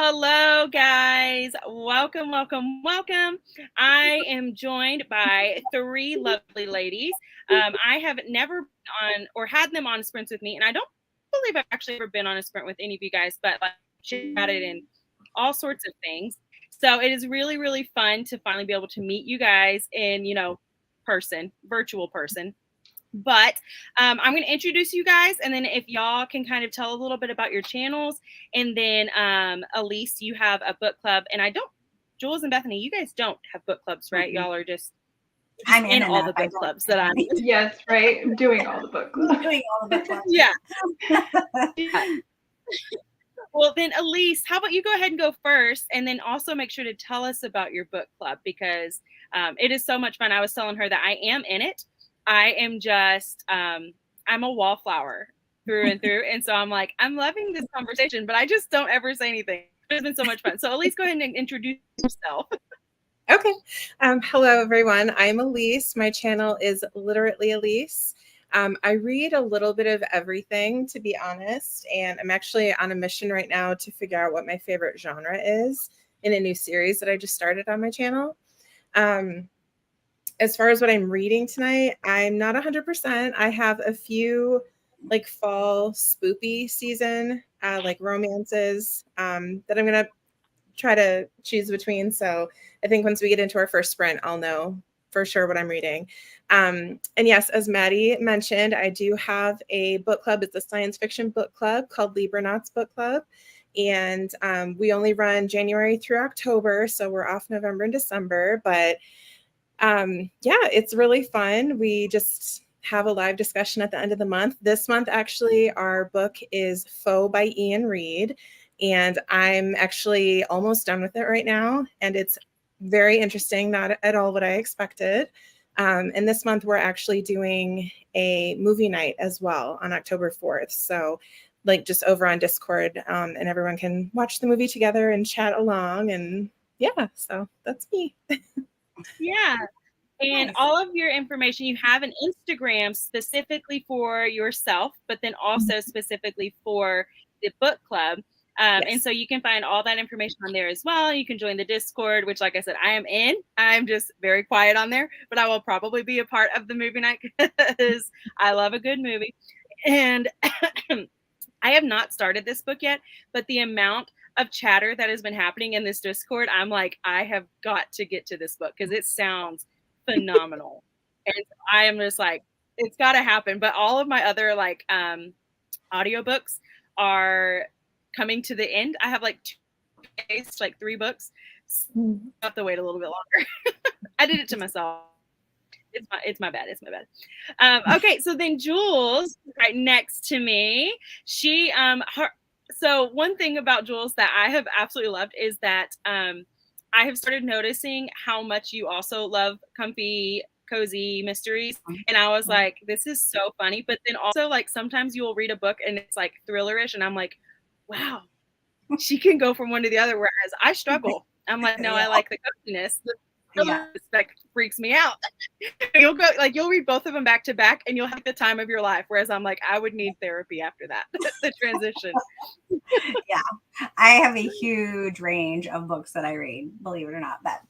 Hello, guys. Welcome, welcome, welcome. I am joined by three lovely ladies. I have never been on or had them on sprints with me, and I don't believe I've actually ever been on a sprint with any of you guys, but like chatted and all sorts of things. So it is really, really fun to finally be able to meet you guys in, person, virtual person. But I'm going to introduce you guys, and then if y'all can kind of tell a little bit about your channels, and then Elise, you have a book club, and Jules and Bethany, you guys don't have book clubs, right? Y'all are just I'm in all the book clubs that I'm in. Yes, right. I'm doing all the book clubs. Doing all the book clubs. Yeah. Well, then Elise, how about you go ahead and go first, and then also make sure to tell us about your book club, because it is so much fun. I was telling her that I am in it. I am just, I'm a wallflower through and through. And so I'm like, I'm loving this conversation, but I just don't ever say anything. It's been so much fun. So Elise, go ahead and introduce yourself. Okay. Hello, everyone. I'm Elise. My channel is Literally Elise. I read a little bit of everything, to be honest, and I'm actually on a mission right now to figure out what my favorite genre is in a new series that I just started on my channel. As far as what I'm reading tonight, I'm not 100%. I have a few like fall spoopy season, like romances that I'm going to try to choose between. So I think once we get into our first sprint, I'll know for sure what I'm reading. And yes, as Maddie mentioned, I do have a book club. It's a science fiction book club called Libranauts Book Club. And we only run January through October. So we're off November and December. But yeah, it's really fun. We just have a live discussion at the end of the month. This month, actually, our book is Foe by Ian Reid. And I'm actually almost done with it right now. And it's very interesting, not at all what I expected. And this month, we're actually doing a movie night as well on October 4th. So like just over on Discord, and everyone can watch the movie together and chat along. And yeah, so that's me. Yeah. And Nice. all of your information, you have an Instagram specifically for yourself, but then also specifically for the book club. Yes. And so you can find all that information on there as well. You can join the Discord, which, like I said, I am in. I'm just very quiet on there, but I will probably be a part of the movie night because I love a good movie. And I have not started this book yet, but the amount of chatter that has been happening in this Discord, I'm like, I have got to get to this book because it sounds phenomenal. And I am just like, it's got to happen. But all of my other like audiobooks are coming to the end. I have like 2 days, like 3 books. So I have to wait a little bit longer. I did it to myself. It's my bad. It's my bad. Okay, so then Jules, right next to me, she so one thing about Jules that I have absolutely loved is that I have started noticing how much you also love comfy, cozy mysteries. And I was like, this is so funny. But then also, like, sometimes you will read a book and it's like thrillerish, and I'm like, wow, she can go from one to the other. Whereas I struggle. I'm like, no, I like the coziness. The aspect freaks me out. You'll read both of them back to back and you'll have the time of your life. Whereas I'm like, I would need therapy after that. The transition. Yeah. I have a huge range of books that I read, believe it or not. But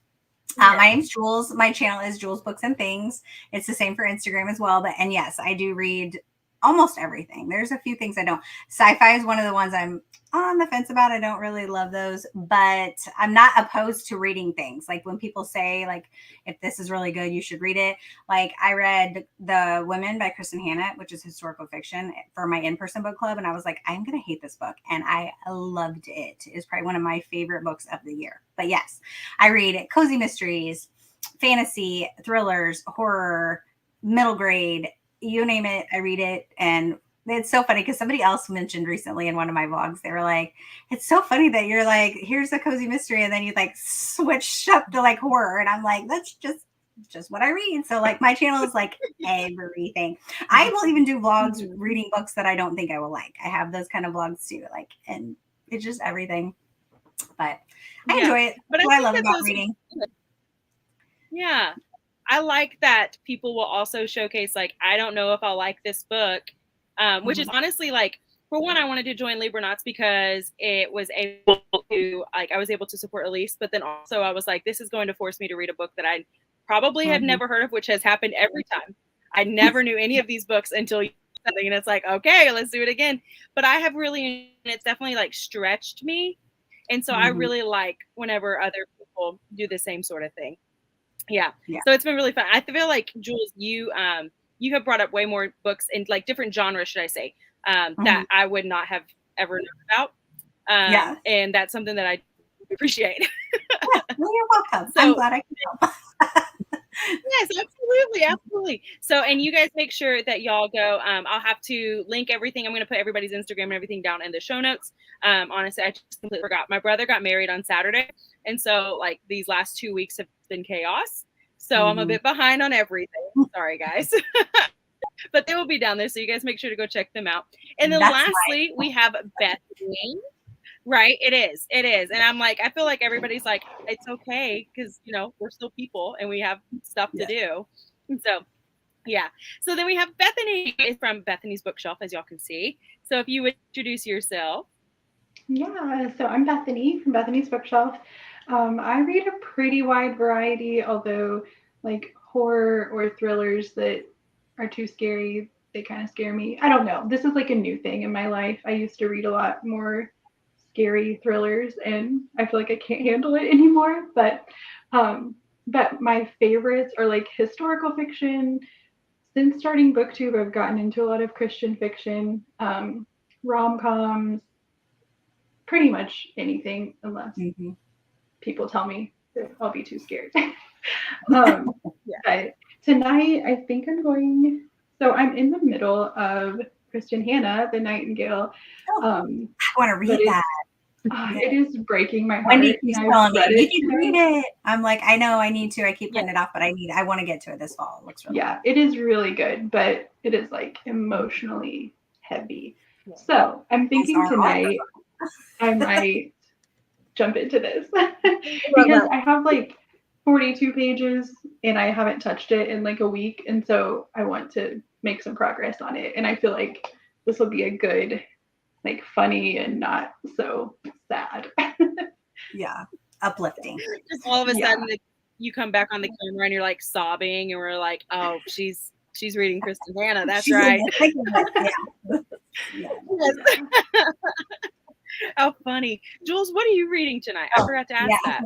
my name's Jules. My channel is Jules Books and Things. It's the same for Instagram as well. And yes, I do read almost everything. There's a few things I don't. Sci-fi is one of the ones I'm on the fence about. I don't really love those, but I'm not opposed to reading things. Like when people say, like, if this is really good, you should read it. Like I read The Women by Kristen Hannett, which is historical fiction, for my in-person book club. And I was like, I'm going to hate this book. And I loved it. It's probably one of my favorite books of the year. But yes, I read cozy mysteries, fantasy, thrillers, horror, middle grade, you name it, I read it. And it's so funny because somebody else mentioned recently in one of my vlogs, they were like, it's so funny that you're like, here's a cozy mystery, and then you like switch up to like horror. And I'm like, that's just what I read. So like my channel is like everything. I will even do vlogs reading books that I don't think I will like. I have those kind of vlogs too. Like, and it's just everything. But I enjoy it. But what I love about reading. Yeah. I like that people will also showcase, like, I don't know if I'll like this book, which is honestly like for one, I wanted to join Libronauts because it was able to, like, I was able to support Elise, but then also I was like, this is going to force me to read a book that I probably had never heard of, which has happened every time. I never knew any of these books until something, and it's like, okay, let's do it again. But I have really, it's definitely like stretched me. And so I really like whenever other people do the same sort of thing. Yeah. So it's been really fun. I feel like, Jules, you have brought up way more books in like different genres, should I say, that I would not have ever known about. And that's something that I appreciate. Well, you're welcome. So, I'm glad I could help. Yes, absolutely. So, and you guys make sure that y'all go. I'll have to link everything. I'm going to put everybody's Instagram and everything down in the show notes. Honestly, I just completely forgot. My brother got married on Saturday, and so like these last 2 weeks have been chaos. So I'm a bit behind on everything. Sorry, guys. But they will be down there, so you guys make sure to go check them out. And then lastly, we have Bethany. Right, it is, and I'm like, I feel like everybody's like, it's okay because we're still people and we have stuff to do. And so so then we have Bethany from Bethany's Bookshelf, as y'all can see. So if you would introduce yourself. So I'm Bethany from Bethany's Bookshelf. I read a pretty wide variety, although like horror or thrillers that are too scary, they kind of scare me. I don't know, this is like a new thing in my life. I used to read a lot more scary thrillers and I feel like I can't handle it anymore, but my favorites are like historical fiction. Since starting booktube, I've gotten into a lot of Christian fiction, rom-coms, pretty much anything unless people tell me that I'll be too scared. But tonight I think I'm in the middle of Kristen Hanna, The Nightingale. I want to read that. It is breaking my heart. Wendy keeps telling me, you need to read it. I'm like, I know, I need to. I keep putting it off, but I want to get to it this fall. It looks really good. It is really good, but it is like emotionally heavy. So I'm thinking tonight I might jump into this because I have like 42 pages and I haven't touched it in like a week. And so I want to make some progress on it. And I feel like this will be a good, like funny and not so sad. Uplifting. Just all of a sudden you come back on the camera and you're like sobbing and we're like, oh, she's reading Kristen Hanna. That's right. How funny. Jules, what are you reading tonight? I forgot to ask that.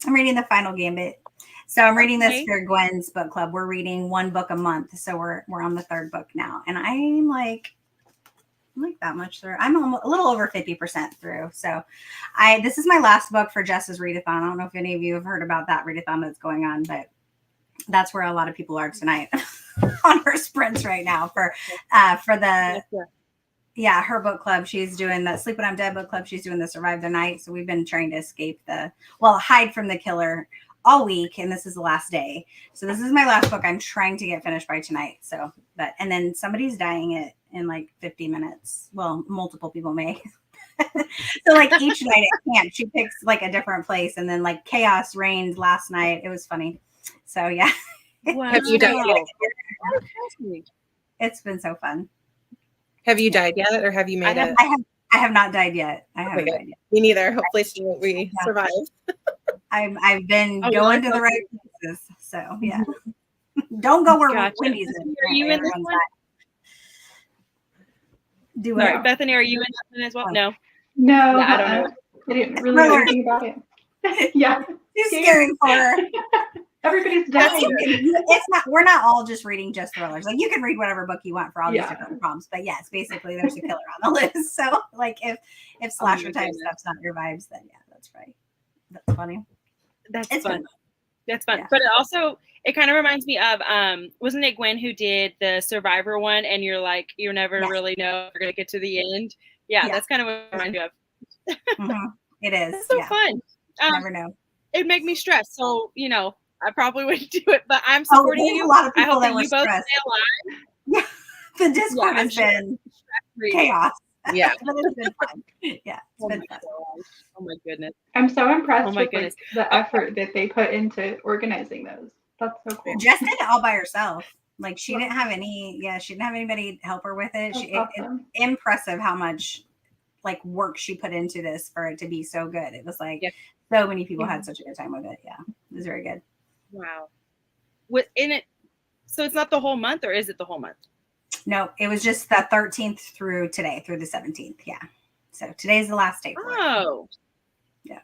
I'm reading The Final Gambit. So I'm reading this for Gwen's book club. We're reading one book a month. So we're on the third book now. And I'm like that much through. I'm a little over 50% through. So this is my last book for Jess's readathon. I don't know if any of you have heard about that readathon that's going on, but that's where a lot of people are tonight on her sprints right now for the her book club. She's doing the Sleep When I'm Dead book club. She's doing the Survive the Night. So we've been trying to escape hide from the killer all week, and this is the last day. So this is my last book I'm trying to get finished by tonight. So and then somebody's dying it in like 50 minutes. Well, multiple people may. So like each night at camp, she picks like a different place, and then like chaos reigned last night. It was funny. So yeah. Wow. Have you died yet? It's been so fun. Have you died yet, or have you made it? I have not died yet. I haven't died yet. Me neither. Hopefully we survive. I've been going to the right places. So yeah. Don't go where Wendy's is. Are you in this one? Sorry, Bethany, are you in this one as well? No. No, I don't know. I didn't really know anything about it. Too scary for her. Everybody's dying. We're not all just reading just thrillers. Like you can read whatever book you want for all these different prompts. But yes, basically there's a killer on the list. So like if slasher type stuff's not your vibes, then that's right. That's funny. That's fun. That's fun. Yeah. But it kind of reminds me of wasn't it Gwen who did the Survivor one, and you're like, you never really know if you're gonna get to the end. Yeah, that's kind of what it reminds me of. It is. It's so fun. Never know. It'd make me stressed. So, I probably wouldn't do it, but I'm supporting you. A lot of people I hope that were you both stressed. stay alive. Yeah. The Discord has been chaos. Yeah. But it's been fun. Yeah. It's been fun. Oh my goodness. I'm so impressed with the effort that they put into organizing those. That's so cool. Jess did it all by herself. Like she didn't have she didn't have anybody help her with it. That's awesome. It's impressive how much like work she put into this for it to be so good. It was like so many people had such a good time with it. Yeah, it was very good. Wow. Within it, so it's not the whole month, or is it the whole month? No, it was just the 13th through today, through the 17th. Yeah. So today's the last day for it. Oh. Yeah.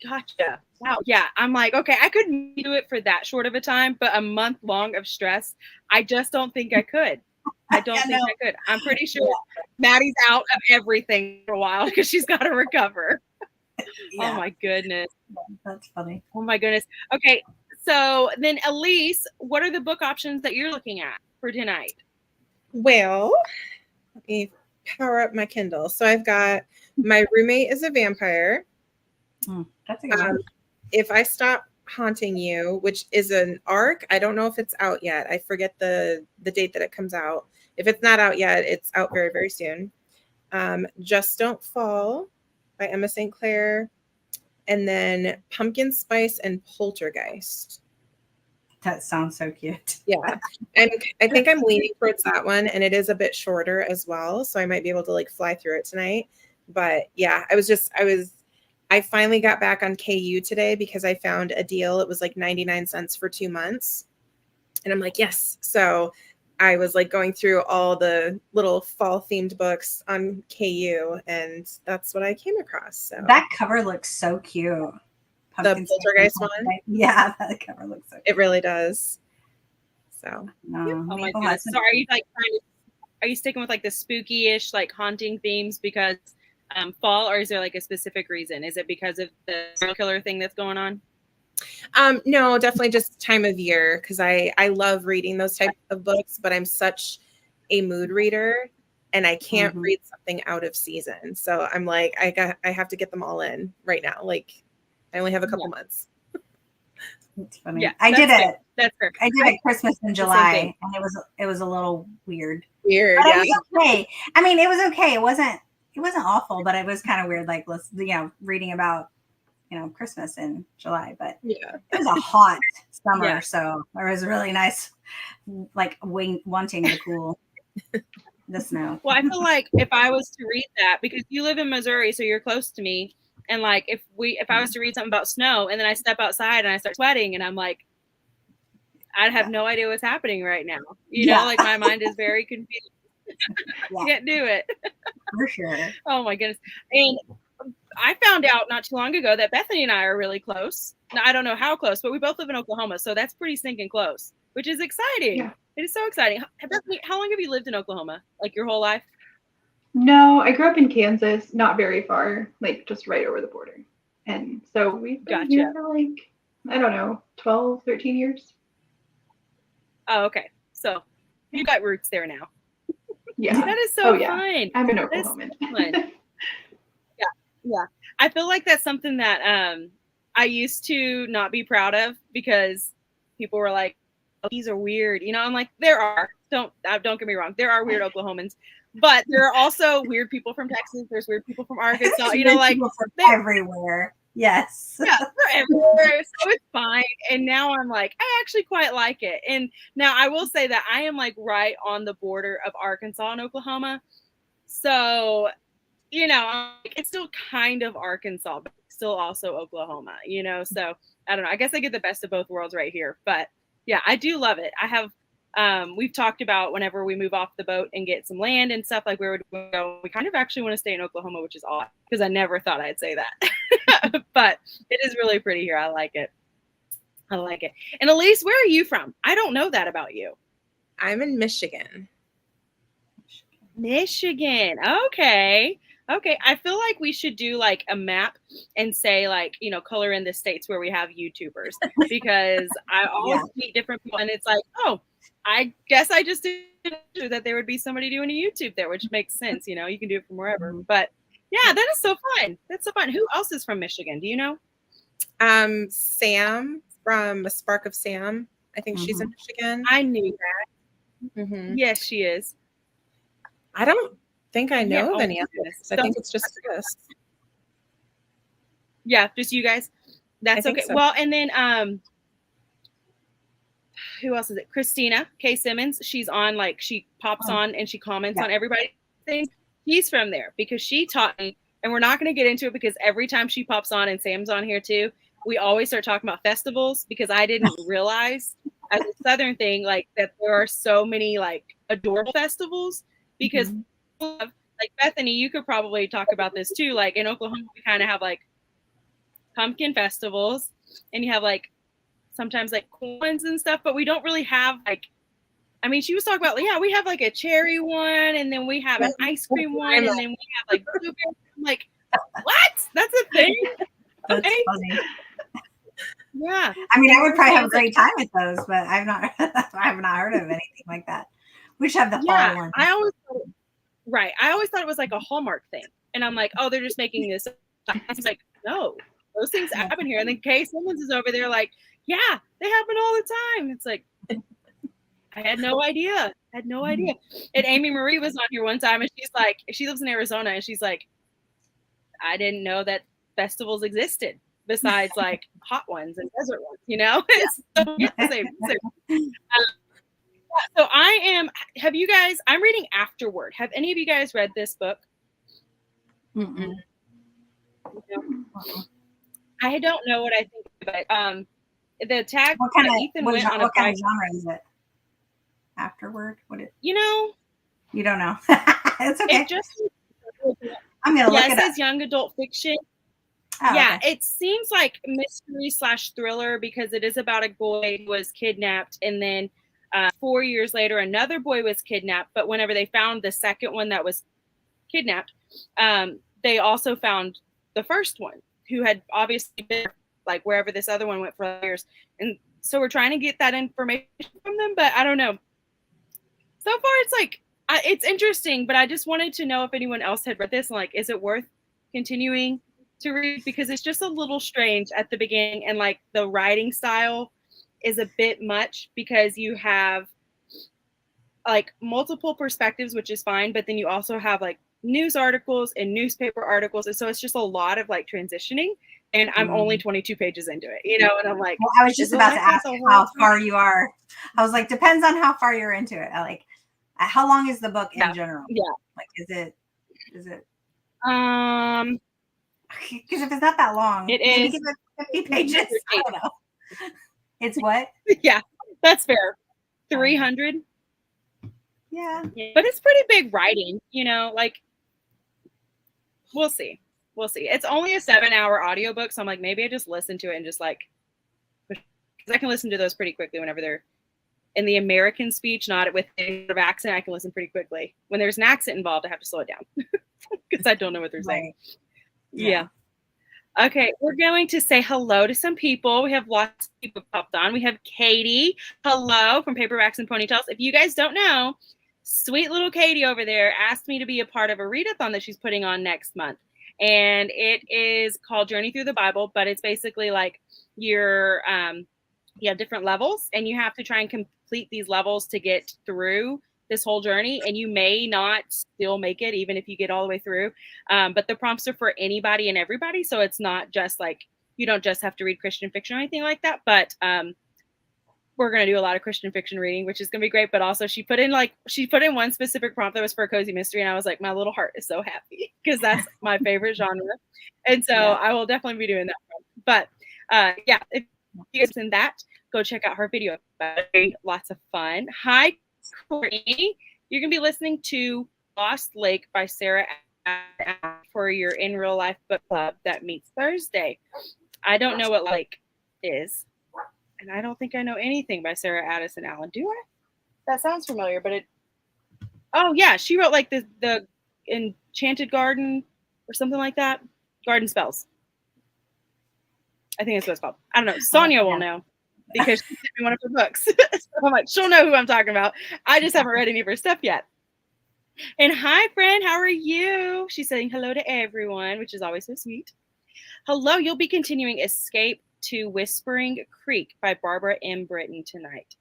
Gotcha. Wow. Yeah. I'm like, okay, I couldn't do it for that short of a time, but a month long of stress, I just don't think I could. I don't think I could. I'm pretty sure Maddie's out of everything for a while because she's got to recover. Oh my goodness. That's funny. Oh my goodness. Okay. So then, Elise, what are the book options that you're looking at for tonight? Well, let me power up my Kindle. So I've got My Roommate is a Vampire. That's a good one. If I Stop Haunting You, which is an arc. I don't know if it's out yet. I forget the date that it comes out. If it's not out yet, it's out very, very soon. Just Don't Fall by Emma St. Clair. And then Pumpkin Spice and Poltergeist. That sounds so cute. Yeah. And I think I'm leaning towards that one. And it is a bit shorter as well. So I might be able to like fly through it tonight. But yeah, I finally got back on KU today because I found a deal. It was like 99 cents for 2 months. And I'm like, yes. So I was like going through all the little fall themed books on KU, and that's what I came across. So that cover looks so cute. The Poltergeist one? Yeah, that cover looks so cute. It really does. So no, oh my goodness. So are you like are you sticking with like the spooky-ish, like haunting themes because fall, or is there like a specific reason? Is it because of the serial killer thing that's going on? No, definitely just time of year, because I love reading those type of books, but I'm such a mood reader and I can't read something out of season. So I'm like, I have to get them all in right now. Like I only have a couple months. That's funny. Yeah, I did it. That's fair. I did it Christmas in July, and it was a little weird. But it was okay. I mean, it was okay. It wasn't awful, but it was kind of weird. Like reading about Christmas in July, but it was a hot summer, so it was really nice, like wanting the cool, the snow. Well, I feel like if I was to read that, because you live in Missouri, so you're close to me, and like if I was to read something about snow, and then I step outside and I start sweating, and I'm like, I'd have no idea what's happening right now. You know, like my mind is very confused. Can't do it. For sure. Oh my goodness. And I found out not too long ago that Bethany and I are really close. Now, I don't know how close, but we both live in Oklahoma, so that's pretty stinking close, which is exciting. Yeah. It is so exciting. Bethany, how long have you lived in Oklahoma? Like your whole life? No, I grew up in Kansas, not very far, like just right over the border. And so we've been here for like, I don't know, 12, 13 years. Oh, okay. So you got roots there now. Yeah. That is so fun. I'm an Oklahoman. Yeah. I feel like that's something that I used to not be proud of because people were like, oh, these are weird. You know, I'm like, there are. Don't get me wrong. There are weird Oklahomans, but there are also weird people from Texas. There's weird people from Arkansas. You know, like everywhere. Yes. Yeah, they're everywhere. So it's fine. And now I'm like, I actually quite like it. And now I will say that I am like right on the border of Arkansas and Oklahoma. So, you know, it's still kind of Arkansas, but still also Oklahoma, you know? So I don't know. I guess I get the best of both worlds right here. But yeah, I do love it. I have, we've talked about whenever we move off the boat and get some land and stuff, like where would we go? We kind of actually want to stay in Oklahoma, which is odd because I never thought I'd say that. But it is really pretty here. I like it. I like it. And Elise, where are you from? I don't know that about you. I'm in Michigan. Michigan. Okay. I feel like we should do like a map and say like, you know, color in the states where we have YouTubers because I always meet different people and it's like, oh, I guess I just didn't that there would be somebody doing a YouTube there, which makes sense. You know, you can do it from wherever. But yeah, that is so fun. That's so fun. Who else is from Michigan? Do you know? Sam from A Spark of Sam. I think she's in Michigan. I knew that. Yes, she is. I don't think I know of any others. I think it's just Chris. Yeah, just you guys. That's okay. So. Well, and then who else is it? Christina K. Simmons. She's on, like, she pops on and she comments on everybody's things. She's from there because she taught me, and we're not going to get into it because every time she pops on, and Sam's on here too, we always start talking about festivals because I didn't realize as a Southern thing, like, that there are so many like adorable festivals because like Bethany, you could probably talk about this too. Like in Oklahoma, we kind of have like pumpkin festivals, and you have like sometimes like coins and stuff, but we don't really have like, I mean, she was talking about, yeah, we have like a cherry one, and then we have an ice cream one, and then we have like blueberry. I'm like, what? That's a thing? That's Okay. funny. Yeah. I mean, I would probably have a great time with those, but I have not heard of anything like that. We should have the fall one. I always thought it was like a Hallmark thing, and I'm like, oh, they're just making this. I was like, no, those things happen here. And then Kay Simmons is over there like, yeah, they happen all the time. It's like, I had no idea. And Amy Marie was on here one time, and she's like, she lives in Arizona, and she's like, I didn't know that festivals existed besides like hot ones and desert ones, you know? So, yeah, same. So have you guys, I'm reading Afterward. Have any of you guys read this book? Mm-mm. I don't know what I think, but the tag, what kind Ethan went on of genre is it? Afterward? You know? You don't know. It's okay. It just, I'm going to look it up. It says young adult fiction. Oh, yeah, okay. It seems like mystery / thriller because it is about a boy who was kidnapped, and then 4 years later, another boy was kidnapped. But whenever they found the second one that was kidnapped, they also found the first one who had obviously been like wherever this other one went for years. And so we're trying to get that information from them, but I don't know. So far, it's like, it's interesting, but I just wanted to know if anyone else had read this and like, is it worth continuing to read? Because it's just a little strange at the beginning, and like the writing style is a bit much because you have like multiple perspectives, which is fine, but then you also have like news articles and newspaper articles, and so it's just a lot of like transitioning, and I'm only 22 pages into it, you know, and I'm like, well, I was just about to ask how far you are. I was like, depends on how far you're into it. Like, how long is the book in general? Yeah, like is it because if it's not that long, it is 50 pages. I don't know. It's what? Yeah, that's fair. 300. Yeah, but it's pretty big writing, you know, like we'll see. It's only a 7-hour audiobook, so I'm like, maybe I just listen to it and just like, because I can listen to those pretty quickly whenever they're in the American speech, not with any sort of accent. I can listen pretty quickly. When there's an accent involved, I have to slow it down because I don't know what they're saying. Yeah. Okay, we're going to say hello to some people. We have lots of people popped on. We have Katie. Hello from Paperbacks and Ponytails. If you guys don't know, sweet little Katie over there asked me to be a part of a readathon that she's putting on next month. And it is called Journey Through the Bible, but it's basically like you have different levels, and you have to try and complete these levels to get through this whole journey, and you may not still make it even if you get all the way through. But the prompts are for anybody and everybody, so it's not just like, you don't just have to read Christian fiction or anything like that. But we're going to do a lot of Christian fiction reading, which is going to be great. But also she put in one specific prompt that was for a cozy mystery, and I was like, my little heart is so happy because that's my favorite genre. And so I will definitely be doing that. But yeah, if you guys in that, go check out her video. Lots of fun. Hi, Courtney. You're going to be listening to Lost Lake by Sarah for your In Real Life book club that meets Thursday. I don't know what lake is, and I don't think I know anything by Sarah Addison Allen. Do I? That sounds familiar, but oh yeah, she wrote like the Enchanted Garden or something like that. Garden Spells. I think that's what it's called. I don't know. Sonia will know because she sent me one of her books. So I'm like, she'll know who I'm talking about. I just haven't read any of her stuff yet. And hi, friend. How are you? She's saying hello to everyone, which is always so sweet. Hello. You'll be continuing Escape to Whispering Creek by Barbara M. Britton tonight.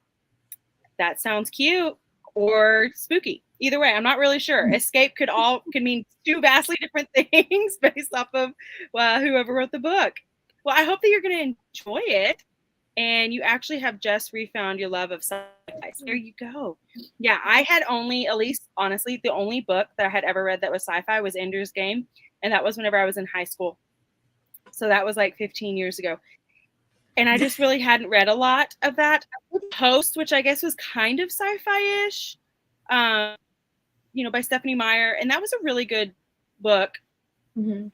That sounds cute or spooky. Either way, I'm not really sure. Escape could mean two vastly different things based off of whoever wrote the book. Well, I hope that you're going to enjoy it. and you actually have just refound your love of sci-fi. There you go. Yeah, I had only, at least honestly, the only book that I had ever read that was sci-fi was Ender's Game, and that was whenever I was in high school. So that was like 15 years ago. And I just really hadn't read a lot of that. Host, which I guess was kind of sci-fi-ish, by Stephanie Meyer, and that was a really good book. Mm-hmm.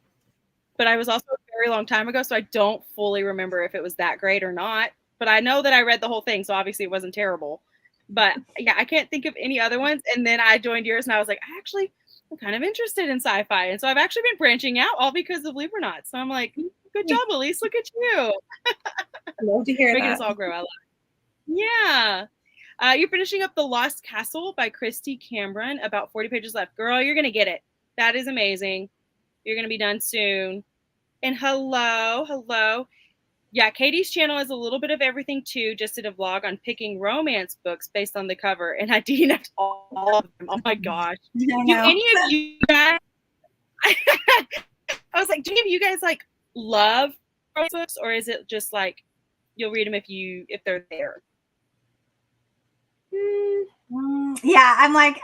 But I was also a very long time ago, so I don't fully remember if it was that great or not. But I know that I read the whole thing, so obviously it wasn't terrible. But yeah, I can't think of any other ones. And then I joined yours, and I was like, I'm kind of interested in sci-fi, and so I've actually been branching out all because of Libernauts. So I'm like, good job, Elise. Look at you. I love to hear Making that. us all grow. I love it. Yeah. You're finishing up The Lost Castle by Christy Cameron. About 40 pages left. Girl, you're going to get it. That is amazing. You're going to be done soon. And hello. Yeah, Katie's channel is a little bit of everything too. Just did a vlog on picking romance books based on the cover. And I DNF'd all of them. Oh my gosh. Do any of you guys... I was like, do any of you guys like love romance books, or is it just like you'll read them if they're there? Yeah, I'm like,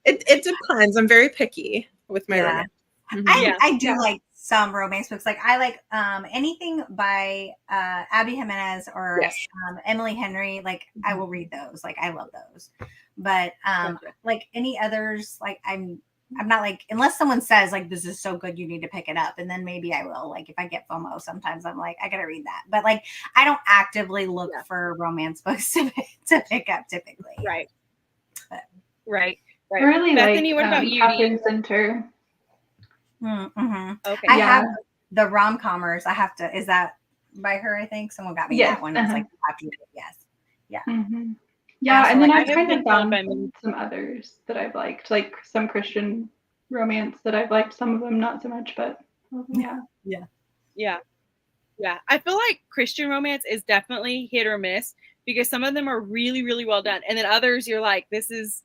It depends. I'm very picky with my romance. I do like some romance books. Like I like anything by Abby Jimenez or Emily Henry. Like I will read those. Like I love those. But like any others, like I'm not like, unless someone says like this is so good you need to pick it up, and then maybe I will. Like if I get FOMO, sometimes I'm like I gotta read that. But like I don't actively look for romance books to pick up typically. Right. But, right. Really, Bethany, what about you? Catherine Center. Mm-hmm. Okay. I have the rom-commers. I have to. Is that by her? I think someone got me that one. It's like yes. Yeah. Mm-hmm. Yeah, and then I've kind of found by some others that I've liked, like some Christian romance that I've liked. Some of them not so much, but Yeah. I feel like Christian romance is definitely hit or miss, because some of them are really, really well done, and then others you're like, this is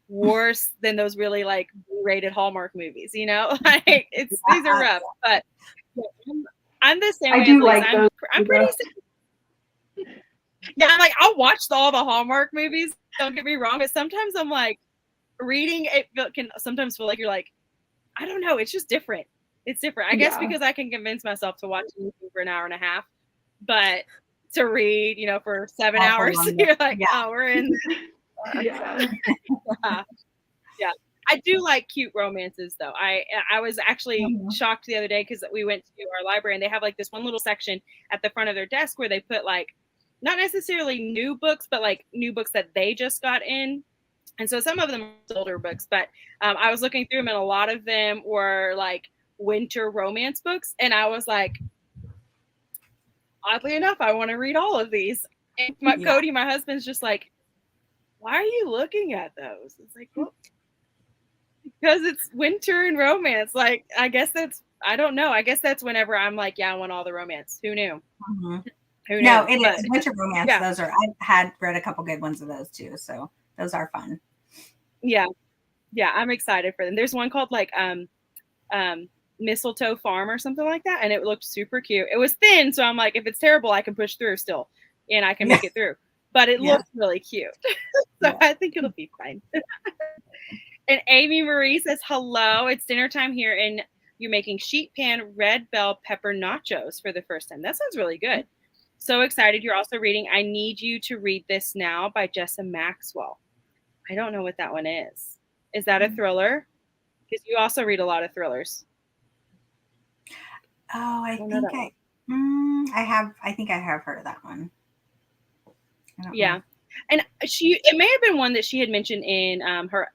worse than those really like rated Hallmark movies. These are rough. But I'm the same way. I do like those. I'm pretty. Yeah, I'm like, I'll watch all the Hallmark movies. Don't get me wrong, but sometimes I'm like, reading it can sometimes feel like you're like, I don't know, it's just different. It's different. I guess because I can convince myself to watch anything for an hour and a half, but to read, for 7 hours, you're like, oh, we're in. Yeah. I do like cute romances though. I was actually shocked the other day because we went to our library and they have like this one little section at the front of their desk where they put like not necessarily new books, but like new books that they just got in. And so some of them are older books, but I was looking through them and a lot of them were like winter romance books. And I was like, oddly enough, I want to read all of these. And Cody, my husband's just like, why are you looking at those? It's like, well, because it's winter and romance. Like, I don't know. I guess that's whenever I'm like, I want all the romance. Who knew? Mm-hmm. Who knew? No, it is winter romance. Those are, I had read a couple good ones of those too. So those are fun. Yeah. I'm excited for them. There's one called like, Mistletoe Farm or something like that. And it looked super cute. It was thin. So I'm like, if it's terrible, I can push through still and I can make it through. But it looks really cute. So I think it'll be fine. And Amy Marie says, hello, it's dinner time here. And you're making sheet pan red bell pepper nachos for the first time. That sounds really good. So excited. You're also reading I Need You to Read This Now by Jessa Maxwell. I don't know what that one is. Is that a thriller? Because you also read a lot of thrillers. Oh, I think I have heard of that one. Yeah. And it may have been one that she had mentioned in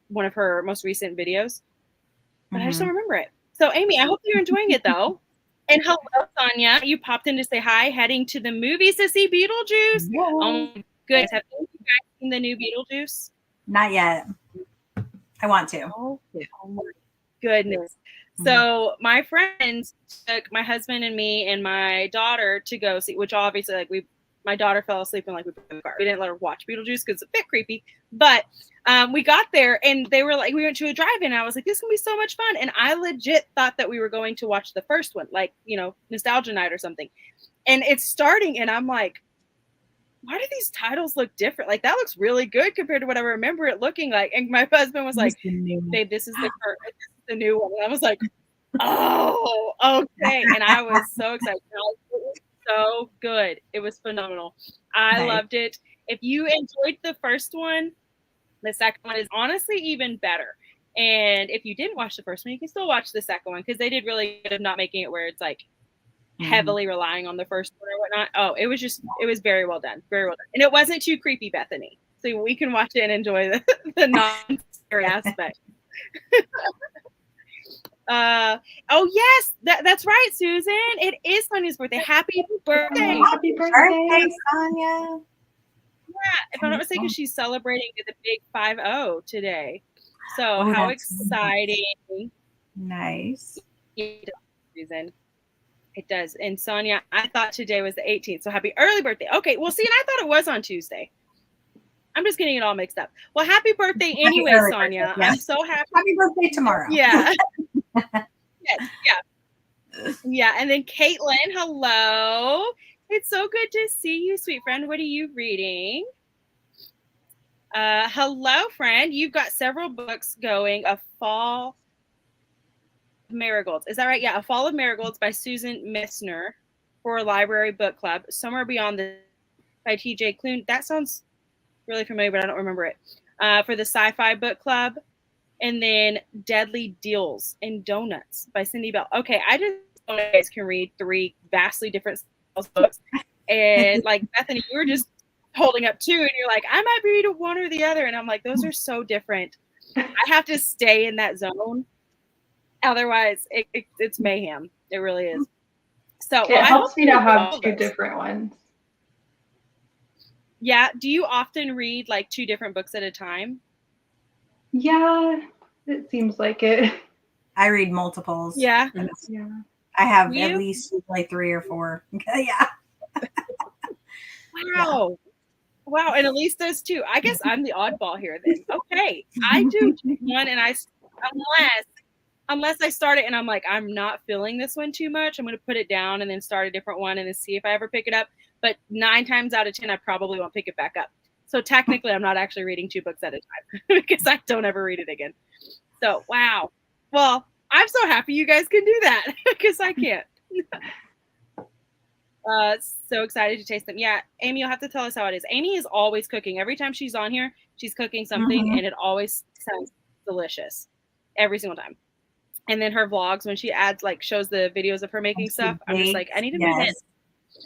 one of her most recent videos, but I just don't remember it. So Amy, I hope you're enjoying it though. And hello, Sonia. You popped in to say hi, heading to the movies to see Beetlejuice. Yeah. Oh my goodness. Have you guys seen the new Beetlejuice? Not yet. I want to. Oh my goodness. So my friends took my husband and me and my daughter to go see, which obviously like my daughter fell asleep and like we put in the car. We didn't let her watch Beetlejuice because it's a bit creepy. But we got there and they were like, we went to a drive-in. And I was like, this is gonna be so much fun. And I legit thought that we were going to watch the first one, like nostalgia night or something. and it's starting, and I'm like, why do these titles look different? Like, that looks really good compared to what I remember it looking like. And my husband was like, babe, this is the new one. And I was like, oh, okay. And I was so excited. It was so good. It was phenomenal. I loved it. If you enjoyed the first one, the second one is honestly even better. And if you didn't watch the first one, you can still watch the second one, because they did really good of not making it where it's like heavily relying on the first one or whatnot. Oh, it was very well done. Very well done. And it wasn't too creepy, Bethany. So we can watch it and enjoy the non-scary aspect. Oh yes, that's right, Susan. It is Sonia's birthday. Happy birthday. Happy birthday, Sonia. Yeah, if I'm not mistaken, she's celebrating the big 5-0 today. So how exciting. Nice. Susan. It does. And Sonia, I thought today was the 18th. So happy early birthday. Okay, well, see, and I thought it was on Tuesday. I'm just getting it all mixed up. Well, happy birthday anyway, Sonia. Birthday, yes. I'm so happy. Happy birthday tomorrow. Yeah. Yes, yeah. Yeah. And then Caitlin, hello. It's so good to see you, sweet friend. What are you reading? Hello, friend. You've got several books going. A Fall Marigolds. Is that right? Yeah, A Fall of Marigolds by Susan Messner for a library book club. Somewhere Beyond the by TJ Klune. That sounds really familiar, but I don't remember it. For the sci-fi book club. And then Deadly Deals and Donuts by Cindy Bell. Okay, I just know you guys can read 3 vastly different books. And like Bethany, you were just holding up 2, and you're like, I might read one or the other. And I'm like, those are so different. I have to stay in that zone. Otherwise, it's mayhem. It really is. So it helps me to have 2 different ones. Yeah. Do you often read like 2 different books at a time? Yeah, it seems like it. I read multiples. Yeah. Yeah. I have at least like 3 or 4. Yeah. Wow. Yeah. Wow. And Elise does too. I guess I'm the oddball here then. Okay. I do one, and unless I start it and I'm like, I'm not feeling this one too much, I'm going to put it down and then start a different one and then see if I ever pick it up. But 9 times out of 10, I probably won't pick it back up. So technically, I'm not actually reading 2 books at a time because I don't ever read it again. So, wow. Well, I'm so happy you guys can do that because I can't. So excited to taste them. Yeah, Amy, you'll have to tell us how it is. Amy is always cooking. Every time she's on here, she's cooking something, and it always sounds delicious every single time. And then her vlogs, when she adds, like, shows the videos of her making stuff, I'm just like, I need to be in.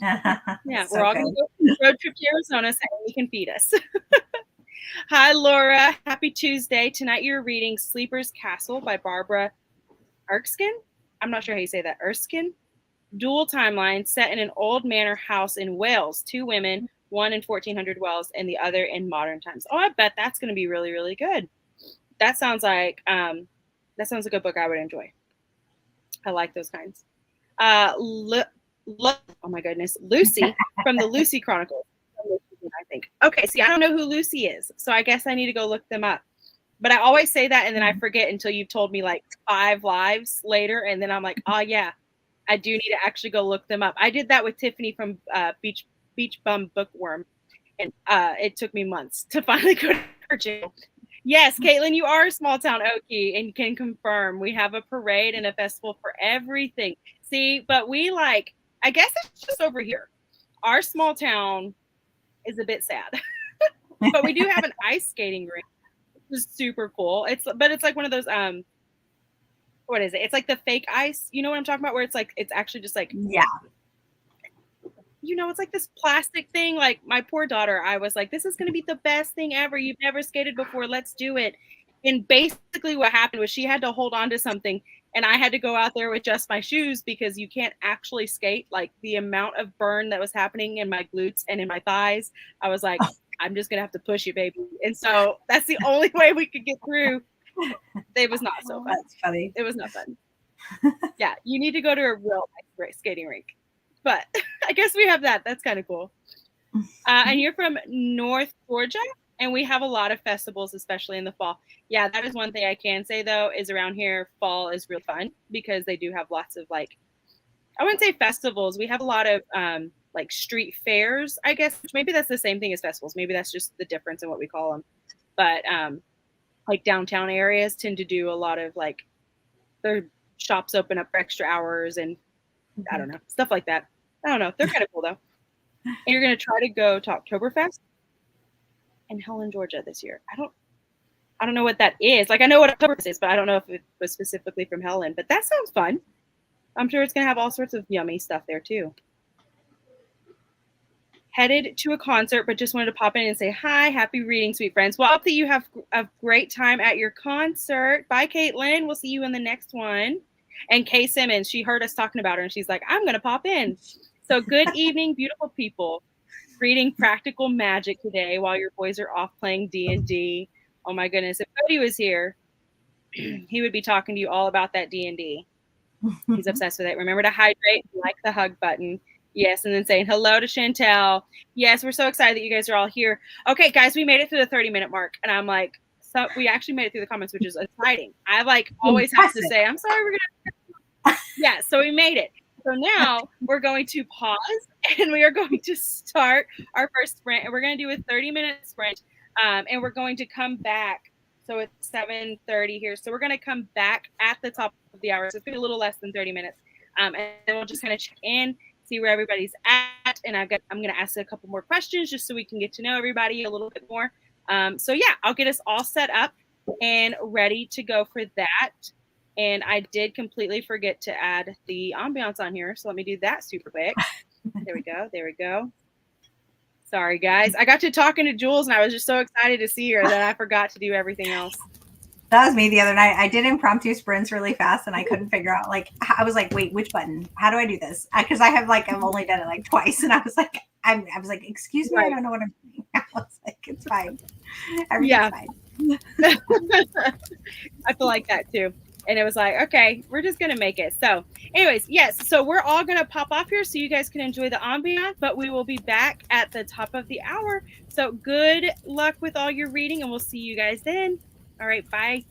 Yeah, so we're all going to go road trip to Arizona so Amy can feed us. Hi, Laura. Happy Tuesday. Tonight you're reading Sleeper's Castle by Barbara Erskine. I'm not sure how you say that. Erskine? Dual timeline set in an old manor house in Wales. 2 women, one in 1400 Wales and the other in modern times. Oh, I bet that's going to be really, really good. That sounds like a good book I would enjoy. I like those kinds. Oh my goodness, Lucy from the Lucy Chronicles. I think. Okay, see, I don't know who Lucy is, so I guess I need to go look them up. But I always say that, and then I forget until you've told me like 5 lives later, and then I'm like, oh yeah, I do need to actually go look them up. I did that with Tiffany from Beach Bum Bookworm, and it took me months to finally go to her channel. Yes, Caitlin, you are a small town Okie, and you can confirm we have a parade and a festival for everything. See, but we like, I guess it's just over here. Our small town is a bit sad, but we do have an ice skating rink, which is super cool. It's like one of those what is it? It's like the fake ice. You know what I'm talking about? Where it's like, it's actually just like, yeah. You know, it's like this plastic thing. Like my poor daughter, I was like, this is going to be the best thing ever. You've never skated before. Let's do it. And basically what happened was she had to hold on to something, and I had to go out there with just my shoes because you can't actually skate. Like the amount of burn that was happening in my glutes and in my thighs, I was like, I'm just going to have to push you, baby. And so that's the only way we could get through. It was not so fun. That's funny. It was not fun. Yeah, you need to go to a real skating rink. But I guess we have that. That's kind of cool. And you're from North Georgia, and we have a lot of festivals, especially in the fall. Yeah, that is one thing I can say, though, is around here, fall is real fun because they do have lots of, like, I wouldn't say festivals. We have a lot of like street fairs, I guess. Maybe that's the same thing as festivals. Maybe that's just the difference in what we call them. But like downtown areas tend to do a lot of like their shops open up for extra hours and I don't know, stuff like that. I don't know. They're kind of cool though. And you're gonna try to go to Oktoberfest in Helen, Georgia this year. I don't know what that is. Like I know what Oktoberfest is, but I don't know if it was specifically from Helen. But that sounds fun. I'm sure it's gonna have all sorts of yummy stuff there too. Headed to a concert, but just wanted to pop in and say hi. Happy reading, sweet friends. Well, I hope that you have a great time at your concert. Bye, Caitlin. We'll see you in the next one. And Kay Simmons, she heard us talking about her, and she's like, I'm going to pop in. So good evening, beautiful people. Reading Practical Magic today while your boys are off playing D&D. Oh, my goodness. If Cody was here, he would be talking to you all about that D&D. He's obsessed with it. Remember to hydrate, like the hug button. Yes, and then saying hello to Chantel. Yes, we're so excited that you guys are all here. Okay, guys, we made it through the 30-minute mark, and I'm like, so we actually made it through the comments, which is exciting. I like always have to say, I'm sorry, we're gonna. Yeah, so we made it. So now we're going to pause, and we are going to start our first sprint, and we're going to do a 30-minute sprint, and we're going to come back. So it's 7:30 here. So we're going to come back at the top of the hour. So it's going to be a little less than 30 minutes, and then we'll just kind of check in, see where everybody's at, and I'm going to ask a couple more questions just so we can get to know everybody a little bit more. So yeah, I'll get us all set up and ready to go for that. And I did completely forget to add the ambiance on here, so let me do that super quick. There we go. There we go. Sorry, guys. I got to talking to Jules, and I was just so excited to see her that I forgot to do everything else. That was me the other night. I did impromptu sprints really fast, and I couldn't figure out, like, I was like, wait, which button? How do I do this? Because I've only done it like twice, and I was like, excuse me, right. I don't know what I'm doing. I was like, it's fine. Everything's fine. I feel like that too. And it was like, okay, we're just going to make it. So anyways, yes. So we're all going to pop off here so you guys can enjoy the ambiance, but we will be back at the top of the hour. So good luck with all your reading, and we'll see you guys then. All right, bye.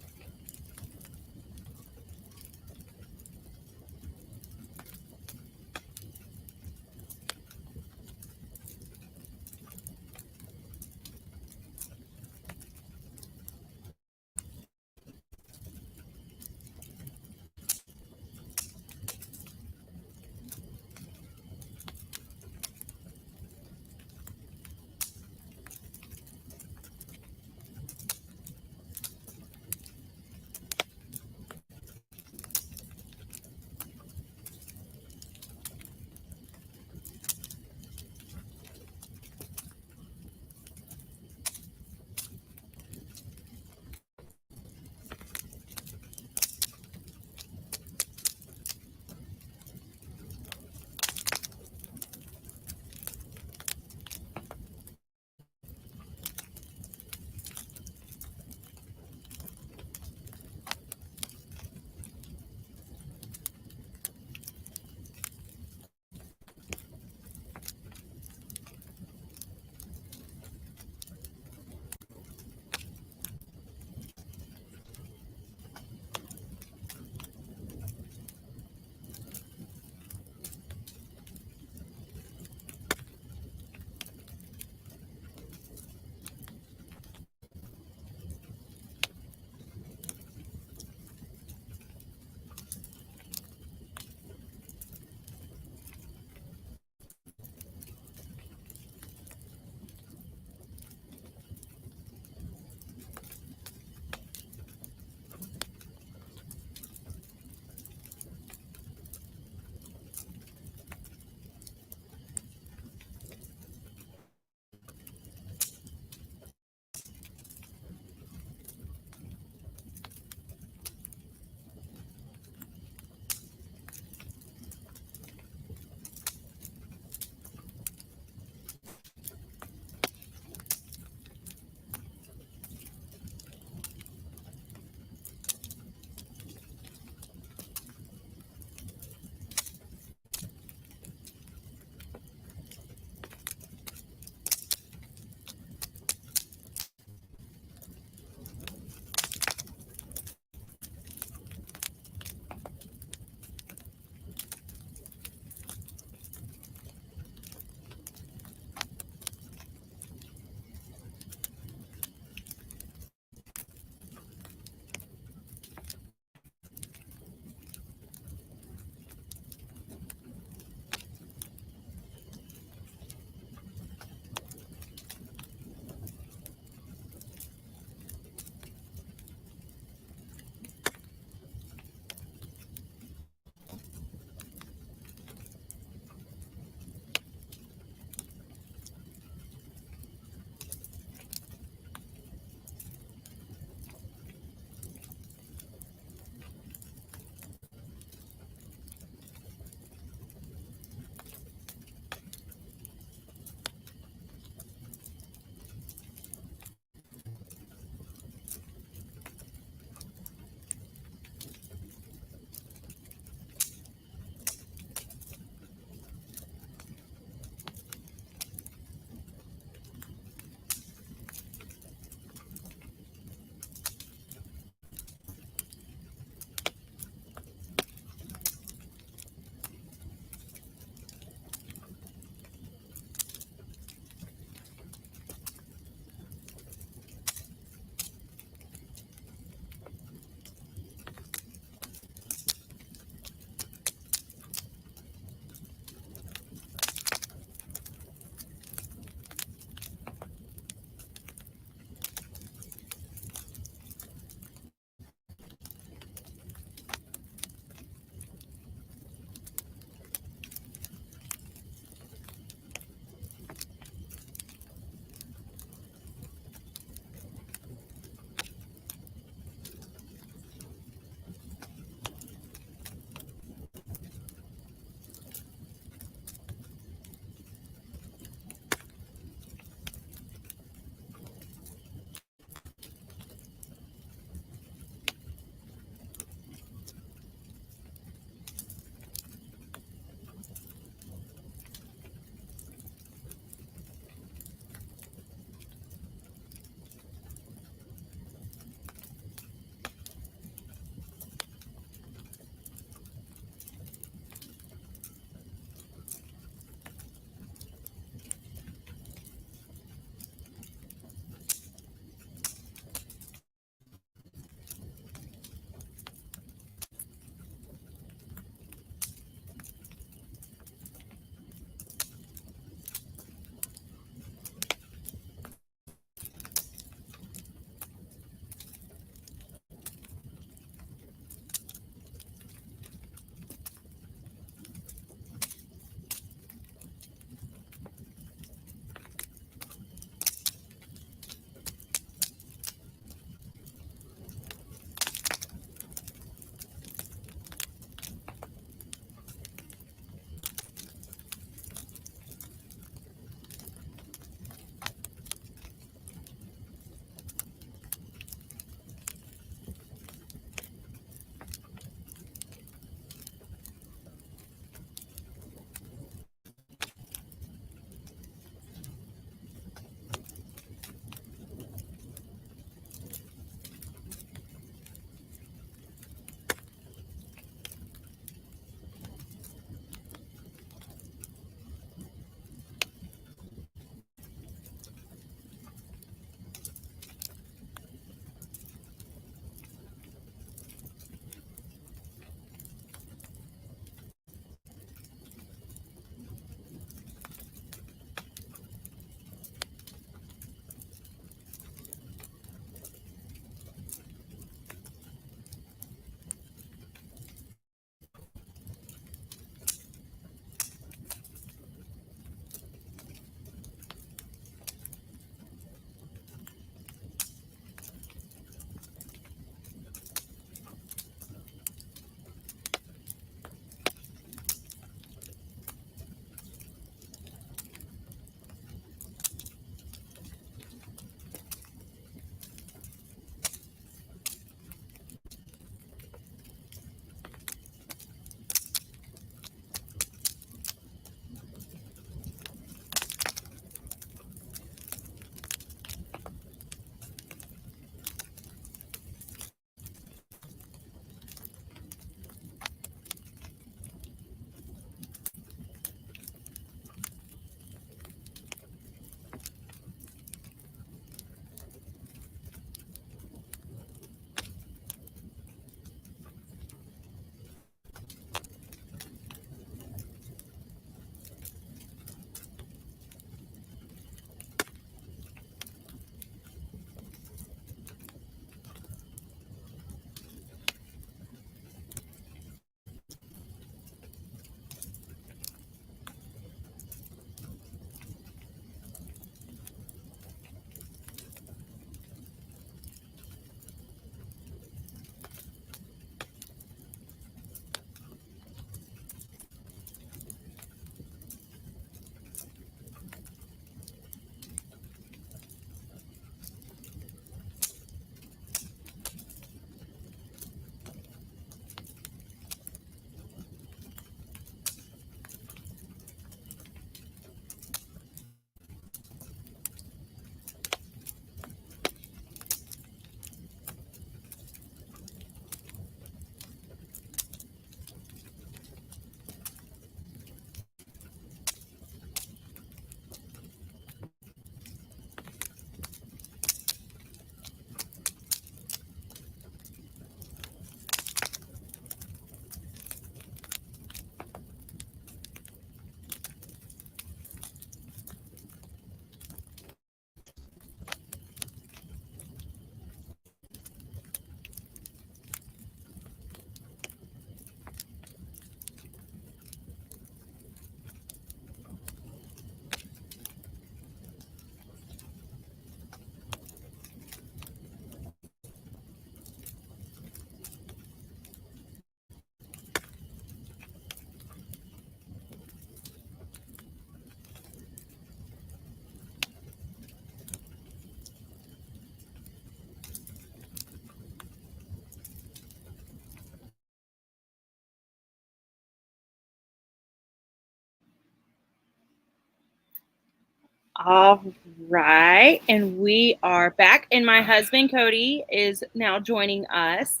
All right. And we are back. And my husband, Cody, is now joining us.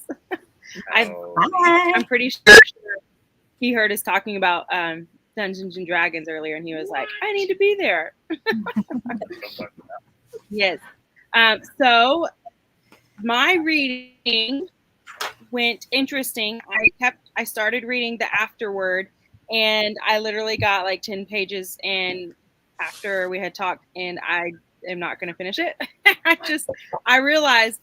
I'm pretty sure he heard us talking about Dungeons and Dragons earlier, and he was like, I need to be there. Yes. So my reading went interesting. I started reading the afterword, and I literally got like 10 pages and after we had talked, and I am not going to finish it. I realized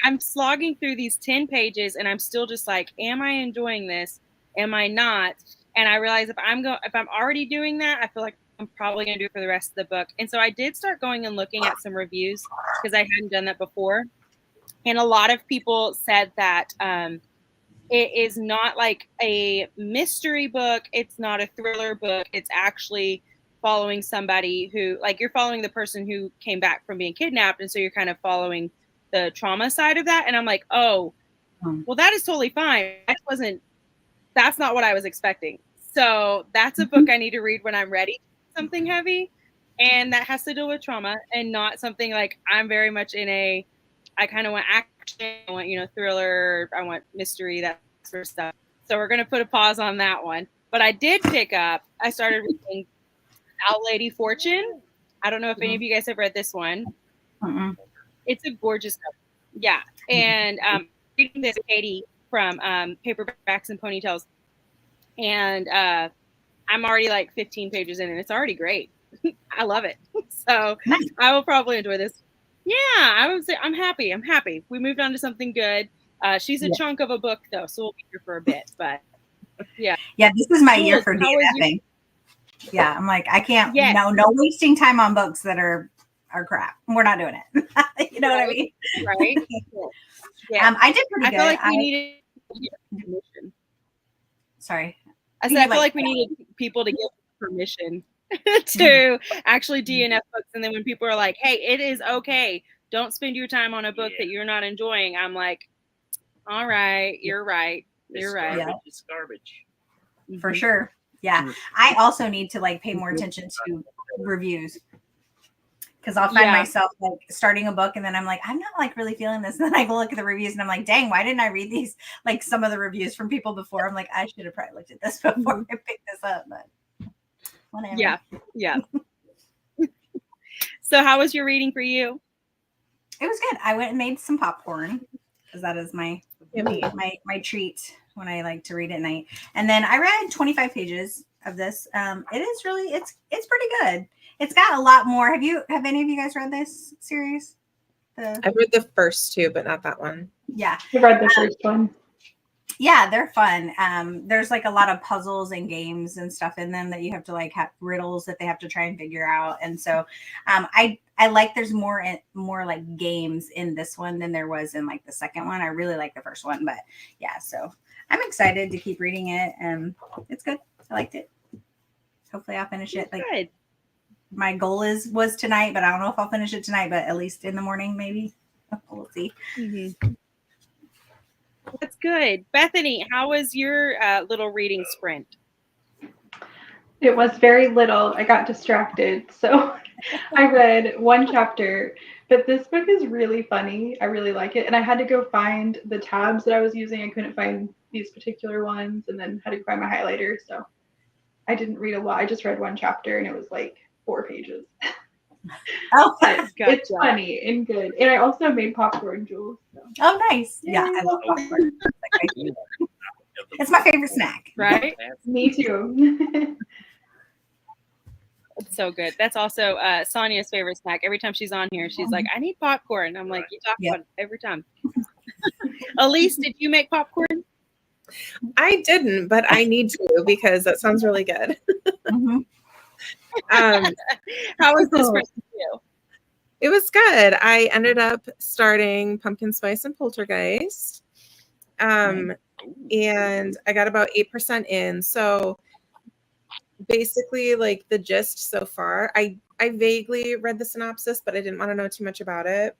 I'm slogging through these 10 pages and I'm still just like, am I enjoying this? Am I not? And I realized if I'm already doing that, I feel like I'm probably going to do it for the rest of the book. And so I did start going and looking at some reviews because I hadn't done that before. And a lot of people said that it is not like a mystery book. It's not a thriller book. It's actually following somebody who, like, you're following the person who came back from being kidnapped. And so you're kind of following the trauma side of that. And I'm like, oh, well, that is totally fine. That's not what I was expecting. So that's a book I need to read when I'm ready. Something heavy. And that has to do with trauma and not something like I'm very much I kind of want action. I want, thriller. I want mystery, that sort of stuff. So we're going to put a pause on that one. But I started reading Out Lady Fortune. I don't know if any of you guys have read this one. It's a gorgeous book. Yeah. And reading this, Katie, from Paperbacks and Ponytails. And I'm already like 15 pages in, and it's already great. I love it. So I will probably enjoy this. Yeah, I would say I'm happy. We moved on to something good. She's a chunk of a book, though, so we'll be here for a bit. But yeah. Yeah, this is my year for DNFing. Yeah, I'm like, I can't. Yes. No wasting time on books that are crap. We're not doing it. You know what I mean? Right. Yeah. I did pretty good. I feel like we needed permission. Sorry. I feel like we needed people to give permission to actually DNF books. And then when people are like, hey, it is okay. Don't spend your time on a book that you're not enjoying. I'm like, all right, you're right. You're right. Yeah. It's garbage. For sure. Yeah. I also need to like pay more attention to reviews. Because I'll find myself like starting a book and then I'm like, I'm not like really feeling this. And then I go look at the reviews and I'm like, dang, why didn't I read these? Like some of the reviews from people before. I'm like, I should have probably looked at this before I picked this up. But whatever. Yeah. Yeah. So how was your reading for you? It was good. I went and made some popcorn because that is my treat when I like to read at night. And then I read 25 pages of this. It is really, it's pretty good. It's got a lot more. Have any of you guys read this series? I've read the first two, but not that one. Yeah. I read the first one. Yeah, they're fun. There's like a lot of puzzles and games and stuff in them that you have to like have riddles that they have to try and figure out. And so I like there's more like games in this one than there was in like the second one. I really like the first one, but yeah, so I'm excited to keep reading it. It's good. I liked it. Hopefully I'll finish it. Like good. My goal was tonight, but I don't know if I'll finish it tonight, but at least in the morning, maybe. We'll see. Mm-hmm. That's good. Bethany, how was your little reading sprint? It was very little. I got distracted. So I read one chapter, but this book is really funny. I really like it. And I had to go find the tabs that I was using. I couldn't find these particular ones and then had to find my highlighter. So I didn't read a lot. I just read one chapter and it was like 4 pages. Oh, gotcha. It's funny and good. And I also made popcorn, Jules. So. Oh, nice. Yeah, I love popcorn. It's my favorite snack. Right? Me too. It's so good. That's also Sonia's favorite snack. Every time she's on here, she's like, I need popcorn. I'm like, you talk about it every time. Elise, did you make popcorn? I didn't, but I need to because that sounds really good. Mm-hmm. How was this for you? It was good. I ended up starting Pumpkin Spice and Poltergeist. And I got about 8% in. So basically, like the gist so far, I vaguely read the synopsis, but I didn't want to know too much about it.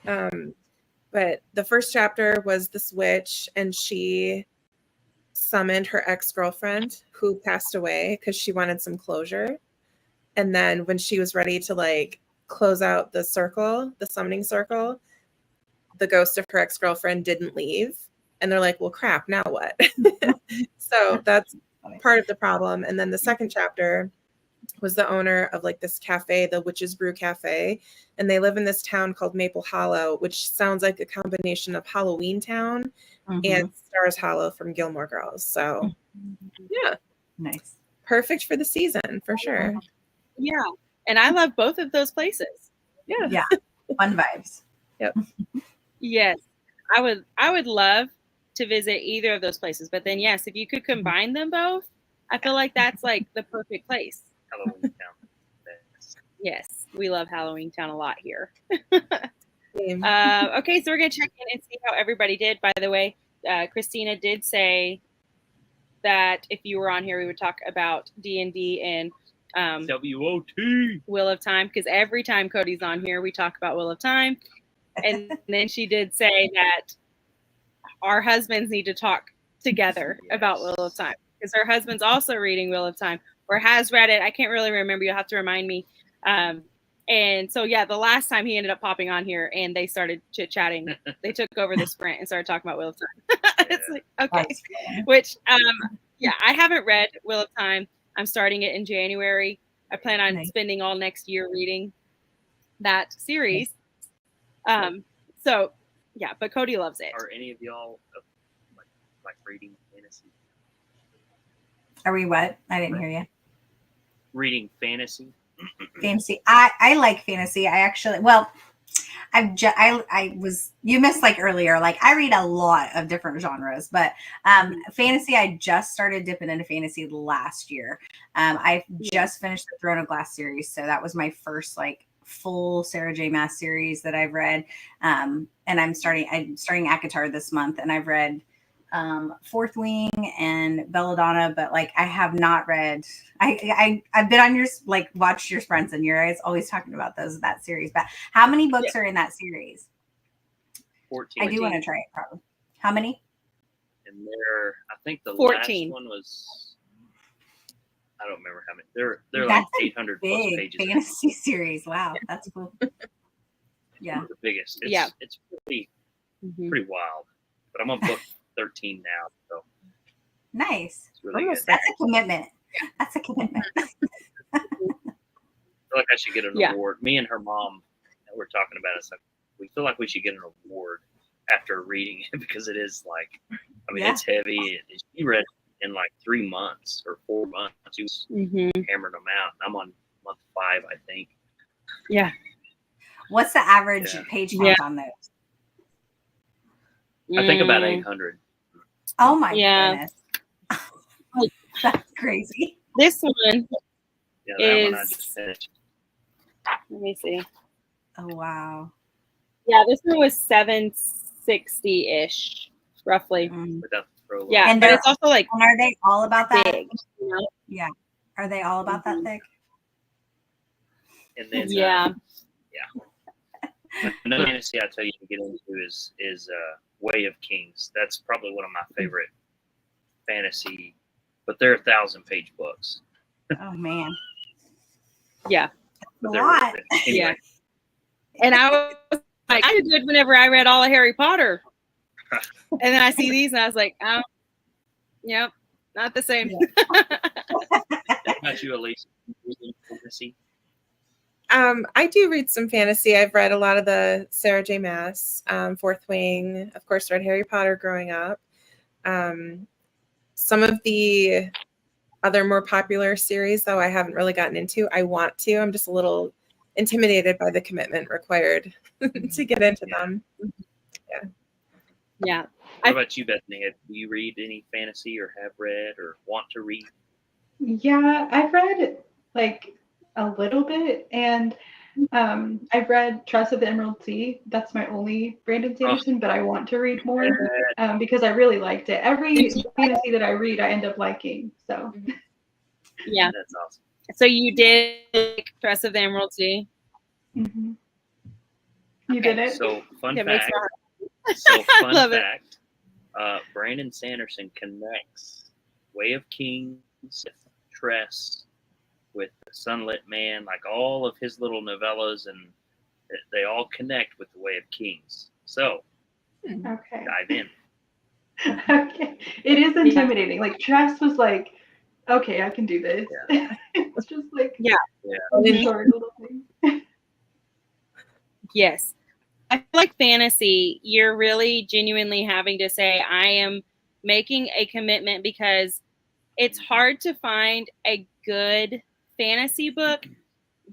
But the first chapter was this witch, and she summoned her ex-girlfriend who passed away because she wanted some closure. And then when she was ready to like close out the circle, the summoning circle, the ghost of her ex-girlfriend didn't leave. And they're like, well, crap, now what? So that's part of the problem. And then the second chapter was the owner of like this cafe, the Witch's Brew Cafe. And they live in this town called Maple Hollow, which sounds like a combination of Halloween Town and Stars Hollow from Gilmore Girls. So yeah. Nice. Perfect for the season, for sure. Yeah. And I love both of those places. Yeah. Yeah. Fun vibes. Yep. Yes. I would love to visit either of those places. But then, yes, if you could combine them both, I feel like that's like the perfect place. Halloween Town. Yes, we love Halloween Town a lot here. Same. Okay, so we're going to check in and see how everybody did. By the way, Christina did say that if you were on here, we would talk about D&D and WOT. Wheel of Time, because every time Cody's on here, we talk about Wheel of Time. And then she did say that our husbands need to talk together about Wheel of Time, because her husband's also reading Wheel of Time or has read it. I can't really remember. You'll have to remind me. And so, yeah, the last time he ended up popping on here and they started chit-chatting. They took over the sprint and started talking about Wheel of Time. It's like, okay. Which, yeah, I haven't read Wheel of Time. I'm starting it in January. I plan on spending all next year reading that series. So, yeah, but Cody loves it. Are any of y'all like reading fantasy? Are we what? I didn't hear you. Reading fantasy? Fantasy. I like fantasy. I actually, well, I was, you missed like earlier, like I read a lot of different genres, but fantasy, I just started dipping into fantasy last year. I just finished the Throne of Glass series. So that was my first like full Sarah J. Maas series that I've read. And I'm starting ACOTAR this month, and I've read Fourth Wing and Belladonna, but like I have not read. I've been on your like watched your sprints, and you're always talking about that series. But how many books are in that series? 14. I do want to try it. Probably. How many? And I think the 14. last one was. I don't remember how many. They're like 800 plus pages. Fantasy series. Wow, that's cool. Yeah, the biggest. It's pretty wild. But I'm on book 13 now, so nice. It's really good. That's a commitment. That's a commitment. I feel like I should get an award. Me and her mom, we're talking about it. Like, we feel like we should get an award after reading it, because it is like, I mean, it's heavy. She read in like 3 months or 4 months. She was hammering them out. I'm on month 5, I think. Yeah. What's the average page count on those? I think about 800. Oh my goodness. That's crazy. This one one I just finished. Let me see. Oh wow. Yeah, this one was 760-ish, roughly. Without the throw. Yeah, and but it's also like, and are they all about that? big, you know? Yeah. Are they all about that thick? And then another fantasy I tell you to get into is Way of Kings. That's probably one of my favorite fantasy, but they're 1,000-page books. Oh man. Yeah. A lot. Anyway. Yeah. And I was like, I did good whenever I read all of Harry Potter. And then I see these and I was like, oh, yep, not the same. How about you, Elise? Fantasy? I do read some fantasy. I've read a lot of the Sarah J. Maas, Fourth Wing, of course, read Harry Potter growing up. Some of the other more popular series, though, I haven't really gotten into. I want to. I'm just a little intimidated by the commitment required to get into them. Yeah. What about you, Bethany? Do you read any fantasy or have read or want to read? Yeah, I've read like a little bit, and I've read Trust of the Emerald Sea. That's my only Brandon Sanderson, but I want to read more because I really liked it. Every fantasy that I read, I end up liking. So Yeah. That's awesome. So you did Trust of the Emerald Sea? You did it? So fun That makes fact. my So fun love it. fact. Brandon Sanderson connects Way of Kings, Tress, with The Sunlit Man, like all of his little novellas, and they all connect with The Way of Kings. So Okay. dive in. Okay. It is intimidating. Like Tress was like, okay, I can do this. Yeah. It's just like Yeah. short little things. Yes. I feel like fantasy, you're really genuinely having to say, I am making a commitment, because it's hard to find a good fantasy book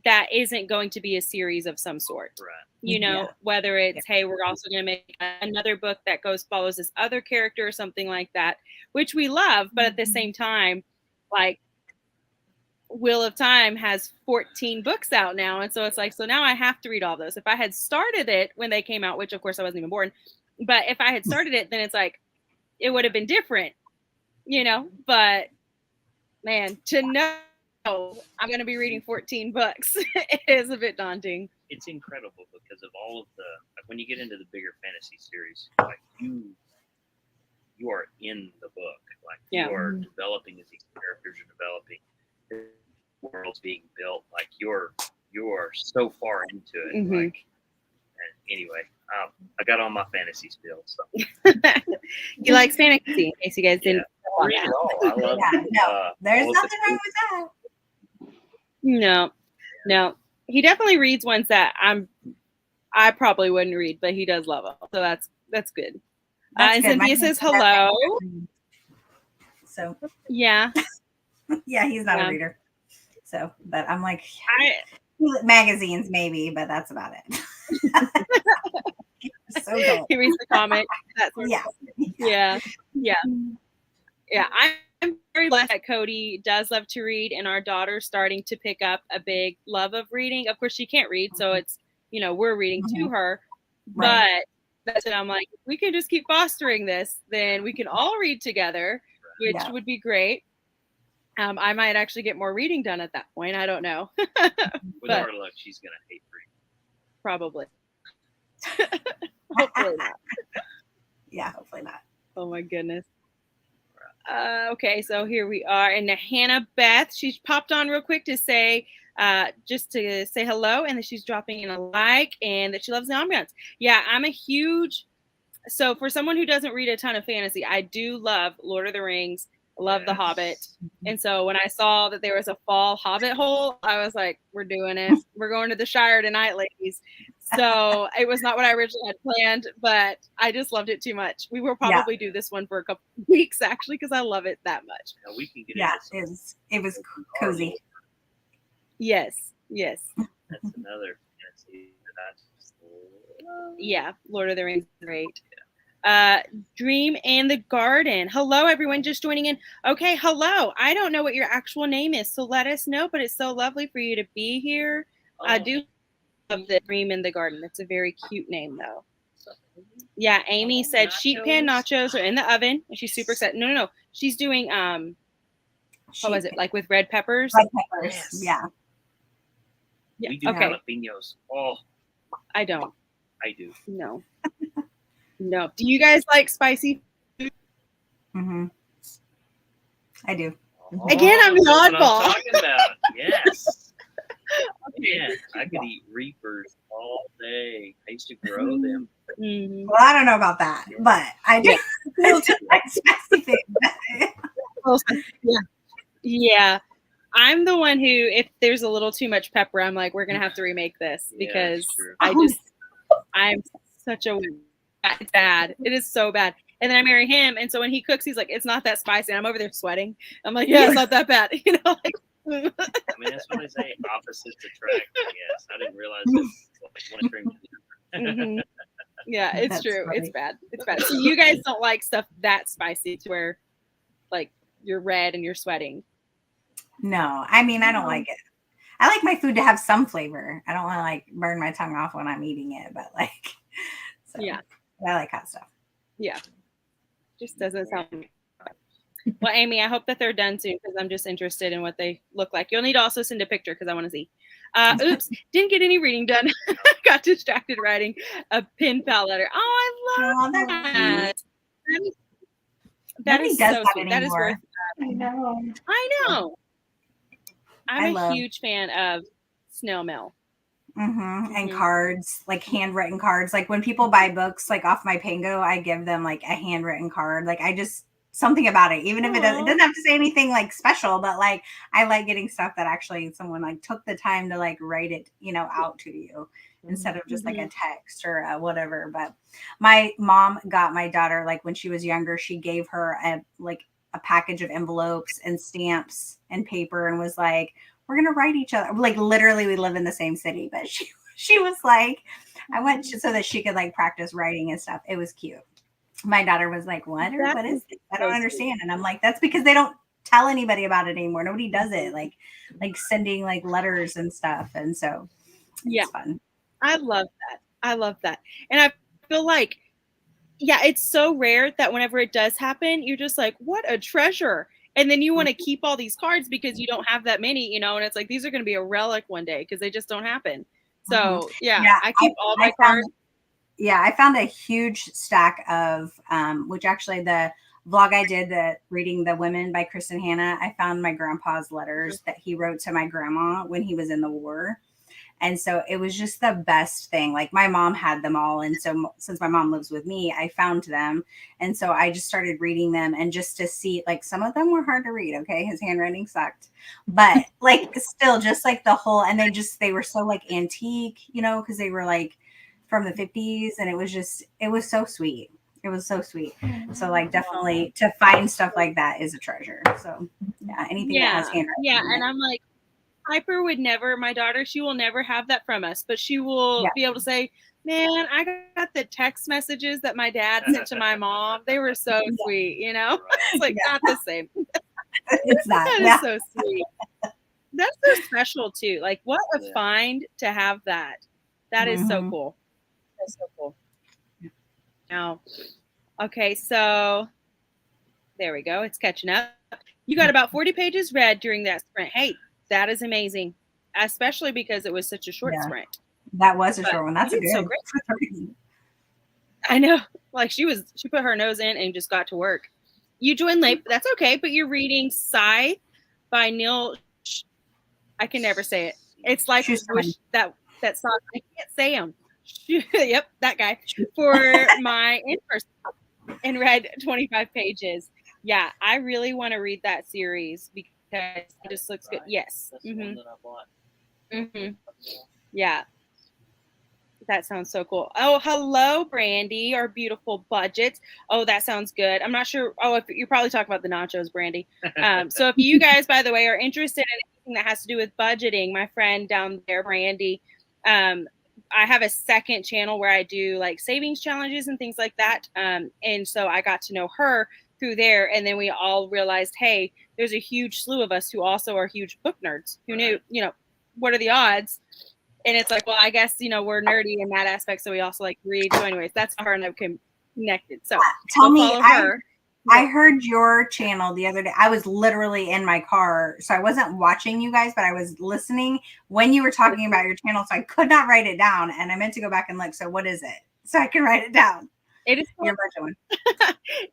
that isn't going to be a series of some sort. Right. You know, whether it's, hey, we're also going to make another book that follows this other character or something like that, which we love. But at the same time, like, Wheel of Time has 14 books out now. And so it's like, so now I have to read all those. If I had started it when they came out, which of course I wasn't even born, but if I had started it, then it's like, it would have been different, you know, but man, to know I'm going to be reading 14 books is a bit daunting. It's incredible because of all of the, like, when you get into the bigger fantasy series, like you are in the book, like you are developing as these characters are developing, the world's being built, like you are so far into it. Like, and anyway, I got all my fantasy still. So he likes fantasy, in case you guys didn't. Read it all. I love it. No, there's nothing wrong with that. No. He definitely reads ones that I probably wouldn't read, but he does love them. So that's good. And Cynthia says hello. So yeah. Yeah, he's not a reader. So, but I'm like, magazines maybe, but that's about it. So dull. He reads the comic. Yeah. I'm very blessed that Cody does love to read, and our daughter's starting to pick up a big love of reading. Of course, she can't read, so it's, you know, we're reading to her. But that's what I'm like, if we can just keep fostering this, then we can all read together, which would be great. I might actually get more reading done at that point. I don't know. With our luck, she's gonna hate reading. Probably. Hopefully not. Yeah, hopefully not. Oh my goodness. Okay, so here we are. And Hannah Beth, she's popped on real quick to say, just to say hello, and that she's dropping in a like, and that she loves the ambiance. Yeah, I'm a huge, so for someone who doesn't read a ton of fantasy, I do love Lord of the Rings, love The Hobbit. And so when I saw that there was a fall Hobbit hole, I was like, we're doing it. We're going to the Shire tonight, ladies. So it was not what I originally had planned, but I just loved it too much. We will probably do this one for a couple of weeks, actually, because I love it that much. Yeah, we can get it was cozy. Yes. That's another fantasy that I just love. Yeah, Lord of the Rings is great. Dream and the Garden. Hello, everyone just joining in. Okay, hello. I don't know what your actual name is, so let us know, but it's so lovely for you to be here. I do love the Dream in the Garden. It's a very cute name, though. Yeah, Amy said sheet pan nachos are in the oven, and she's super excited. No. She's doing, what was it, like with red peppers? Red peppers, yeah. We do jalapenos. Oh. I don't. I do. No. No. Do you guys like spicy food? Mm-hmm. I do. Again, I'm the oddball. I'm talking about. Yes. Yeah, I could eat reapers all day. I used to grow them. Well, I don't know about that, but I do. I do like spicy things. Yeah. I'm the one who, if there's a little too much pepper, I'm like, we're gonna have to remake this because I'm such a. It's bad. It is so bad. And then I marry him, and so when he cooks, he's like, "It's not that spicy." And I'm over there sweating. I'm like, "Yeah, it's not that bad." You know. Like, I mean, that's what they say. Opposites attract. Yes, I didn't realize that. One string. Yeah, it's true. Funny. It's bad. It's bad. So you guys don't like stuff that spicy to where, like, you're red and you're sweating. No, I mean, I don't like it. I like my food to have some flavor. I don't want to like burn my tongue off when I'm eating it, but like, so, yeah, I like hot stuff. Yeah, just doesn't sound. Well, Amy, I hope that they're done soon because I'm just interested in what they look like. You'll need to also send a picture because I want to see. Oops, didn't get any reading done. Got distracted writing a pen pal letter. Oh, I love that. That is so sweet. That is worth. I know. I'm a huge fan of snail mail. And cards, like handwritten cards. Like when people buy books like off my Pango, I give them like a handwritten card. Like I just something about it, even if it doesn't have to say anything like special, but like I like getting stuff that actually someone like took the time to like write it, out to you instead of just like a text or whatever. But my mom got my daughter, like when she was younger, she gave her a package of envelopes and stamps and paper and was like, we're going to write each other. Like literally we live in the same city, but she was like, I went so that she could like practice writing and stuff. It was cute. My daughter was like, what is this? I don't understand. And I'm like, that's because they don't tell anybody about it anymore. Nobody does it. Like sending like letters and stuff. And so it's fun. I love that. And I feel like, it's so rare that whenever it does happen, you're just like, what a treasure. And then you want to keep all these cards because you don't have that many, and it's like, these are going to be a relic one day because they just don't happen. So I keep all my cards. I found a huge stack of, which actually the vlog I did, that reading the women by Kristen Hanna, I found my grandpa's letters that he wrote to my grandma when he was in the war. And so it was just the best thing. Like my mom had them all. And so since my mom lives with me, I found them. And so I just started reading them, and just to see, like, some of them were hard to read. Okay. His handwriting sucked, but like still just like the whole, and they were so like antique, cause they were like from the 50s, and it was so sweet. It was so sweet. So like definitely to find stuff like that is a treasure. So anything that has handwriting. Yeah. And I'm like, Piper would never, my daughter, she will never have that from us, but she will be able to say, man, I got the text messages that my dad sent to my mom. They were so sweet, It's like not the same. It's not. That is so sweet. That's so special too. Like what a find to have that. That is so cool. That's so cool. Now, okay, so there we go. It's catching up. You got about 40 pages read during that sprint. Hey, that is amazing, especially because it was such a short sprint. That was a short one. That's so great. I know. Like she put her nose in and just got to work. You joined late, but that's okay. But you're reading Sigh by Neil. I can never say it. It's like that song. I can't say him. Yep, that guy. For my in-person, and read 25 pages. Yeah, I really want to read that series because it just looks good. Yes. That's the one that I bought. Yeah. That sounds so cool. Oh, hello, Brandy, our beautiful budget. Oh, that sounds good. I'm not sure. Oh, if you're probably talking about the nachos, Brandy. So if you guys, by the way, are interested in anything that has to do with budgeting, my friend down there, Brandy, I have a second channel where I do like savings challenges and things like that. And so I got to know her through there. And then we all realized, hey, there's a huge slew of us who also are huge book nerds who knew, what are the odds? And it's like, well, I guess, we're nerdy in that aspect. So we also like read. So anyways, that's how her and I connected. So tell me, I heard your channel the other day. I was literally in my car. So I wasn't watching you guys, but I was listening when you were talking about your channel. So I could not write it down. And I meant to go back and look. So what is it? So I can write it down. It is called,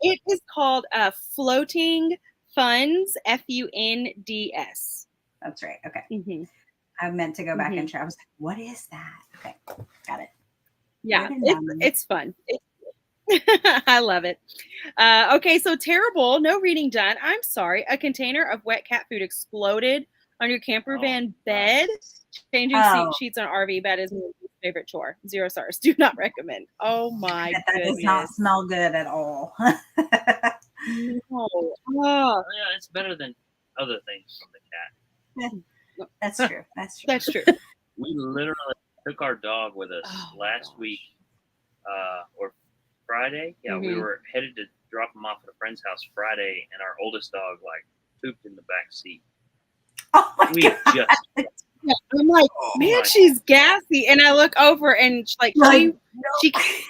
it is called Floating Funds, FUNDS. That's right. Okay. I meant to go back and check. I was like, what is that? Okay. Got it. Yeah. It's fun. I love it. Okay. So terrible. No reading done. I'm sorry. A container of wet cat food exploded on your camper van bed. Changing sheets on RV bed is my favorite chore. 0 stars. Do not recommend. Oh my goodness. That does not smell good at all. No. Oh. Yeah, it's better than other things from the cat. That's true. That's true. We literally took our dog with us last week, or Friday. Yeah, we were headed to drop him off at a friend's house Friday, and our oldest dog pooped in the back seat. Oh my God. I'm like, man, she's gassy, and I look over and she can't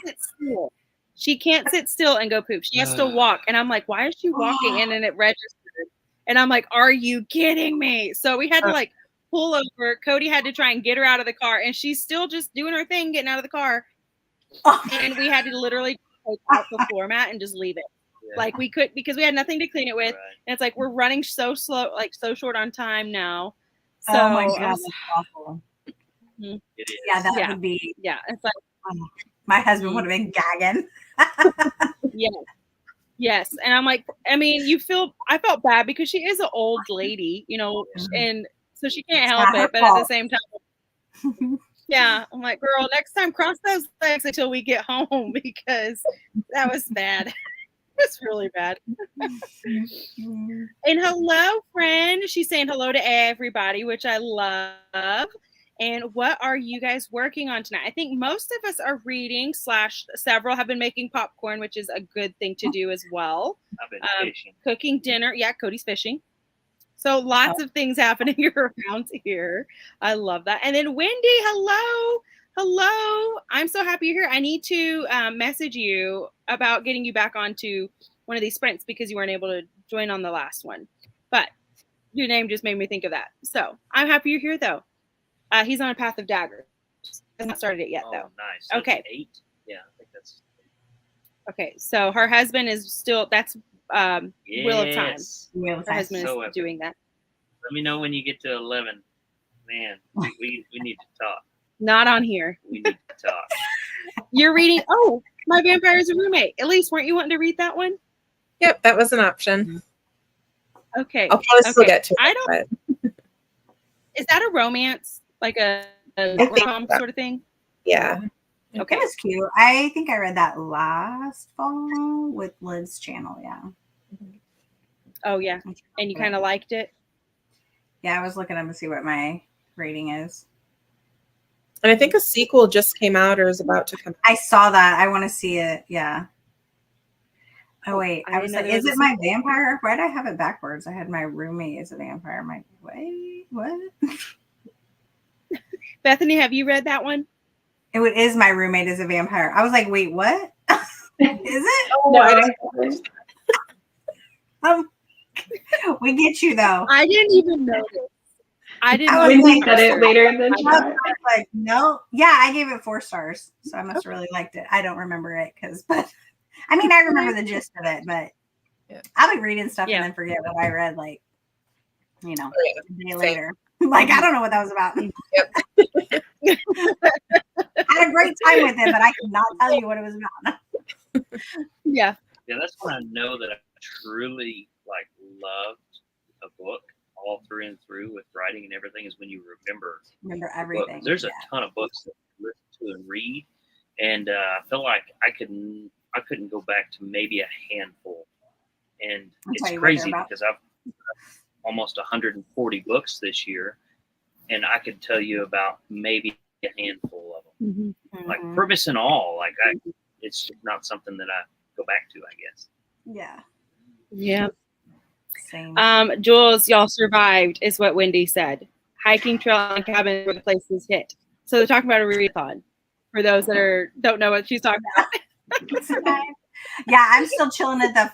sit still. She can't sit still and go poop. She has to walk, and I'm like, why is she walking? And then it registered. And I'm like, are you kidding me? So we had to pull over. Cody had to try and get her out of the car, and she's still just doing her thing, getting out of the car. And we had to literally take out the floor mat and just leave it. Yeah. We could, because we had nothing to clean it with. Right. And it's like, we're running so slow, so short on time now. So oh my I god, was- that's awful. It is. Yeah, that Yeah. would be. yeah, it's like My husband Mhm. would have been gagging. yeah. Yes. And I'm like, I mean, I felt bad because she is an old lady, you know, and so she can't It's help not her it. But at the fault. same time, yeah, I'm like, girl, next time cross those legs until we get home because that was bad. It was really bad. Mhm. And hello, friend. She's saying hello to everybody, which I love. And what are you guys working on tonight? I think most of us are reading / several have been making popcorn, which is a good thing to do as well. I've been fishing. Cooking dinner. Yeah, Cody's fishing. So lots of things happening around here. I love that. And then Wendy, hello. Hello. I'm so happy you're here. I need to message you about getting you back onto one of these sprints because you weren't able to join on the last one. But your name just made me think of that. So I'm happy you're here, though. He's on a path of daggers. Has not started it yet, though. Nice. Okay. 8. Yeah, I think that's. Okay, so her husband is still, that's Wheel of Time. Yes. Her husband So is epic. doing that. Let me know when you get to 11. Man, we need to talk. Not on here. We need to talk. You're reading, oh, My Vampire's a Roommate. Elise, weren't you wanting to read that one? Yep, that was an option. Okay. I'll probably still Okay. get to it. I don't, is that a romance? Like a think rom so. sort of thing? Yeah. Okay. It was cute. I think I read that last fall with Liv's channel. Yeah. Oh, yeah. And you kind of liked it? Yeah, I was looking up to see what my rating is. And I think a sequel just came out or is about to come out. I saw that. I want to see it. Yeah. Oh wait, I I was didn't know like, there is was it a my vampire? Why did I have it backwards? I had my roommate as a vampire. I'm like, wait, what? Bethany, have you read that one? It is my roommate as a vampire. I was like, wait, what? Is it? No, I didn't. We get you though. I didn't even notice. I didn't I know. was Wendy like- said it later in the I chat. was like, no. Yeah, I gave it 4 stars. So I must have really liked it. I don't remember it but I mean, I remember the gist of it, but Yeah. I'll be reading stuff Yeah. and then forget what I read, like, you know, Oh, yeah. a day later. Like, I don't know what that was about. Yep. I had a great time with it, but I could not tell you what it was about. Yeah. Yeah, that's when I know that I truly loved a book all through and through with writing and everything is when you remember Remember the book. everything. There's a Yeah. ton of books that I listen to and read, and I feel like I couldn't go back to maybe a handful, and I'll tell it's you what they're crazy about. because I've almost 140 books this year, and I could tell you about maybe a handful of them. Like Mhm. purpose and all, it's just not something that I go back to, I guess. Yeah. Yeah. Same. Jules, y'all survived, is what Wendy said. Hiking trail and cabin where the places hit. So they're talking about a readathon. For those that don't know what she's talking about. Yeah, I'm still chilling at the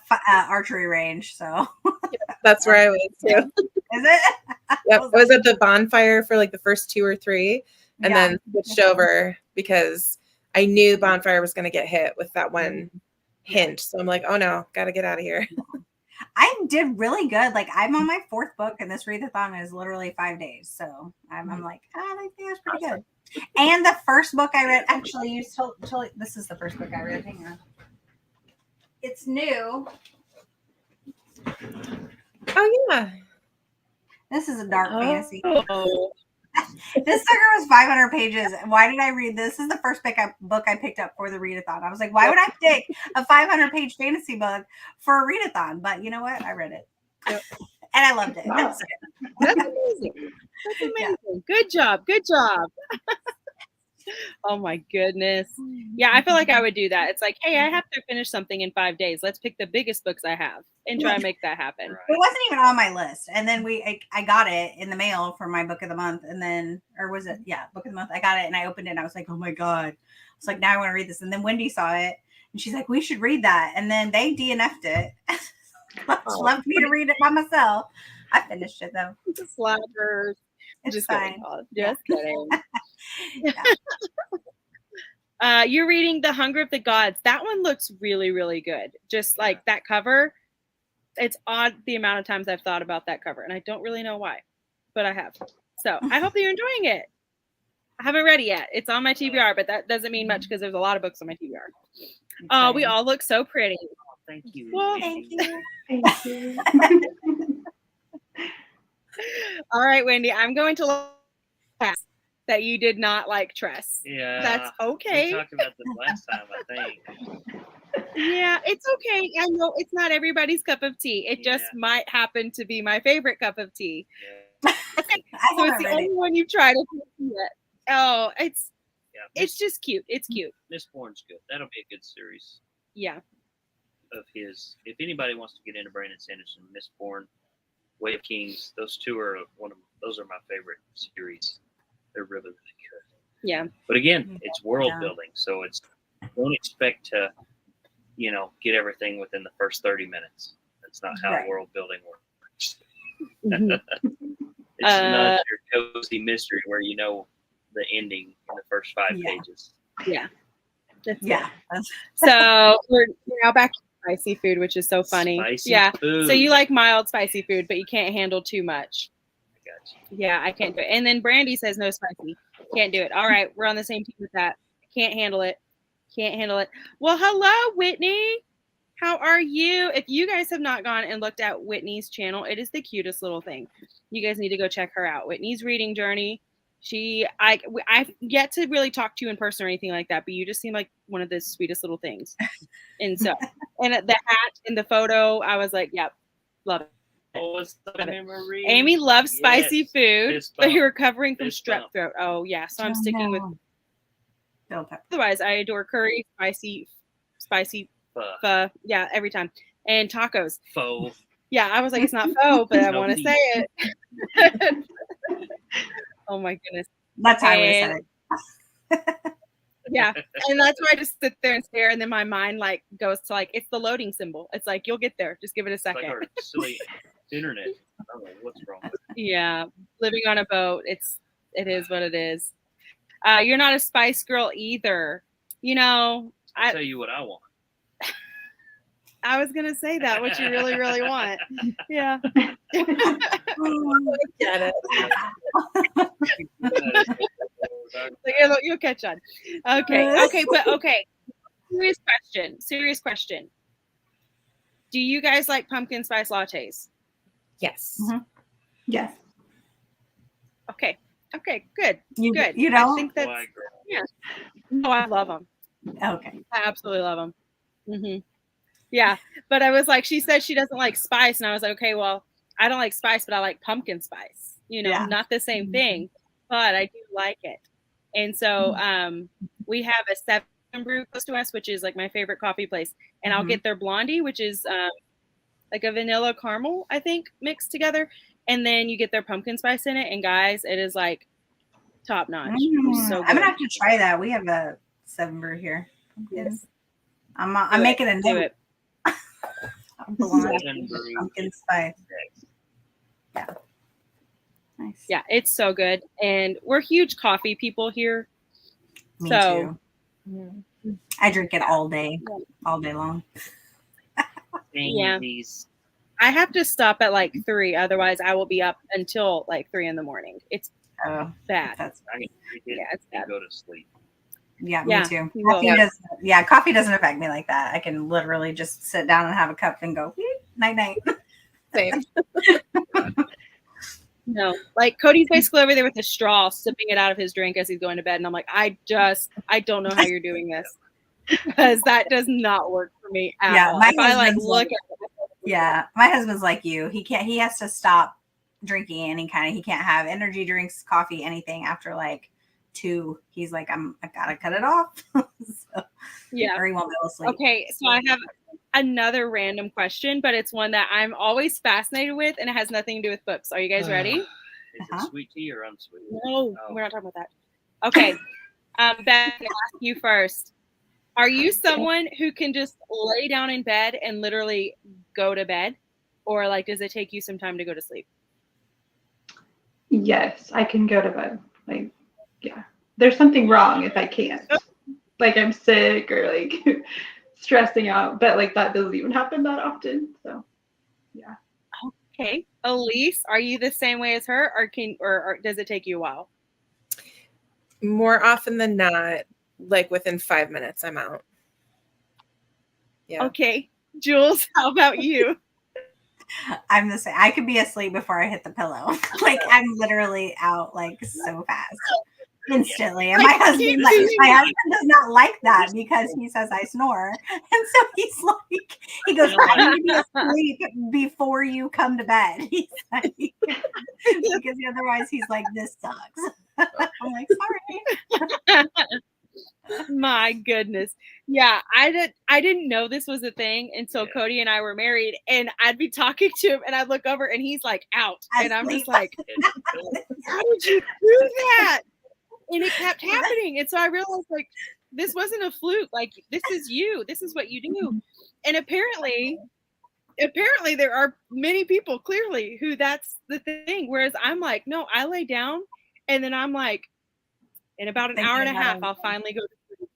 archery range. So That's where I was too. is it? Yep. I was at the bonfire for like the first 2 or 3 and Yeah. then switched over because I knew bonfire was going to get hit with that one hint. So I'm like, oh no, got to get out of here. I did really good. Like, I'm on my 4th book, and this readathon is literally 5 days. So I'm like, I think that's pretty good. And the first book I read, actually, this is the first book I read. Hang on. It's new. Oh yeah. This is a dark fantasy. Oh. This sucker was 500 pages. Why did I read this? This is the first book I picked up for the readathon. I was like, why would I pick a 500-page fantasy book for a readathon? But you know what? I read it. Yep. And I loved it. Wow. That's good. That's amazing. That's amazing. Good job. Good job. Oh my goodness. Yeah, I feel like I would do that. It's like, hey, I have to finish something in 5 days. Let's pick the biggest books I have and try and make that happen. Right. It wasn't even on my list. And then I got it in the mail for my book of the month. And then, or was it? Yeah, book of the month. I got it and I opened it and I was like, oh my God. It's like, now I want to read this. And then Wendy saw it and she's like, we should read that. And then they DNF'd it. Left me to read it by myself. I finished it though. Slackers. It's Just fine. kidding. Oh, just kidding. Yeah. You're reading The Hunger of the Gods. That one looks really, really good. Just like that cover. It's odd the amount of times I've thought about that cover, and I don't really know why, but I have. So I hope that you're enjoying it. I haven't read it yet. It's on my TBR, but that doesn't mean much because there's a lot of books on my TBR. Oh, we all look so pretty. Thank you. Well, Thank you. Thank you. All right, Wendy, I'm going to look that you did not like Tress. Yeah. That's We okay. talked about this last time, I think. Yeah, it's okay. I know it's not everybody's cup of tea. It just might happen to be my favorite cup of tea. Yeah. So it's the only one you've tried yet. Oh, it's just cute. It's cute. Mistborn's good. That'll be a good series Yeah. of his. If anybody wants to get into Brandon Sanderson, Mistborn, Way of Kings, those two are those are my favorite series. They're really, really good. Yeah. But again, it's world building, so don't expect to, get everything within the first 30 minutes. That's not how world building works. It's not your cozy mystery where you know the ending in the first 5 pages. Yeah. Yeah. So we're now back to spicy food, which is so funny. Spicy food. So you like mild spicy food, but you can't handle too much. I got you. Yeah, I can't do it. And then Brandy says no spicy. Can't do it. All right, we're on the same team with that. Can't handle it. Can't handle it. Well, hello, Whitney. How are you? If you guys have not gone and looked at Whitney's channel, it is the cutest little thing. You guys need to go check her out. Whitney's reading journey. I've yet to really talk to you in person or anything like that, but you just seem like one of the sweetest little things. And so, and the hat in the photo, I was like, yep, love it. Oh, what's the memory? Amy loves spicy food, Fist but bump. you're recovering from Fist strep bump. throat. Oh yeah, so I'm sticking with. Bell pepper. Otherwise, I adore curry, spicy Pho. pho. Yeah, every time, and tacos. Pho. Yeah, I was like, it's not pho, but I No want to beef. say it. Oh my goodness. That's how I would have said it. Yeah, and that's why I just sit there and stare, and then my mind like goes to like it's the loading symbol. It's like you'll get there. Just give it a It's like second. our silly internet. I don't know what's wrong with it. Yeah, living on a boat. It is what it is. You're not a spice girl either. I'll tell you what I want. I was gonna say that what you really, really want. Yeah. Get it. Like, you'll catch on. Okay. Serious question. Do you guys like pumpkin spice lattes? Yes. Mhm. Yes. Okay, good. Good. You I don't? think that's Why, girl? yeah. No, I love them. Okay. I absolutely love them. Yeah, but I was like, she said she doesn't like spice, and I was like, okay, well, I don't like spice, but I like pumpkin spice. Not the same thing, but I do like it. And so we have a 7 Brew close to us, which is like my favorite coffee place, and I'll get their blondie, which is like a vanilla caramel, I think, mixed together, and then you get their pumpkin spice in it. And guys, it is like top notch. So good. I'm gonna have to try that. We have a 7 Brew here. Yes. I'm making a Do note. it. Pumpkin spice. Yeah. Nice. Yeah, it's so good, and we're huge coffee people here. Me So- too. I drink it all day long. Yeah. These. I have to stop at like 3, otherwise I will be up until like 3 in the morning. It's Oh, bad. that's I can drink it Yeah, it's and bad. go to sleep. yeah, Yeah, me too. you will. Coffee doesn't affect me like that. I can literally just sit down and have a cup and go night night. Same. No, like Cody's basically over there with a straw, sipping it out of his drink as he's going to bed, and I'm like, I don't know how you're doing this, because that does not work for me at Yeah, all. my If I like husband's look like- at it, Yeah, my husband's like you. He has to stop drinking any kind of. He can't have energy drinks, coffee, anything after like 2. He's like, I gotta cut it off. So, yeah. or he won't go to sleep. Okay, so I have another random question, but it's one that I'm always fascinated with, and it has nothing to do with books. Are you guys ready? Is it sweet tea or unsweet? No, Oh. we're not talking about that. Okay, Beth, I'll ask you first. Are you someone who can just lay down in bed and literally go to bed, or like does it take you some time to go to sleep? Yes, I can go to bed. Like, yeah. There's something wrong if I can't. Like I'm sick or like stressing out, but like that doesn't even happen that often. So, yeah. Okay. Elise, are you the same way as her, or does it take you a while? More often than not, like within 5 minutes, I'm out. Yeah. Okay. Jules, how about you? I'm the same. I could be asleep before I hit the pillow. Like I'm literally out like so fast. Instantly. And my husband does not like that because he says I snore. And so he's like, he goes, I need to be asleep before you come to bed. He's like, because otherwise he's like, this sucks. I'm like, sorry. My goodness. Yeah, I didn't know this was a thing until Cody and I were married, and I'd be talking to him and I'd look over and he's like out. And I'm just like, how did you do that? And it kept happening. And so I realized like this wasn't a fluke. Like this is you. This is what you do. And apparently there are many people clearly who that's the thing. Whereas I'm like, no, I lay down and then I'm like, in about an hour and a half, I'll finally go to sleep.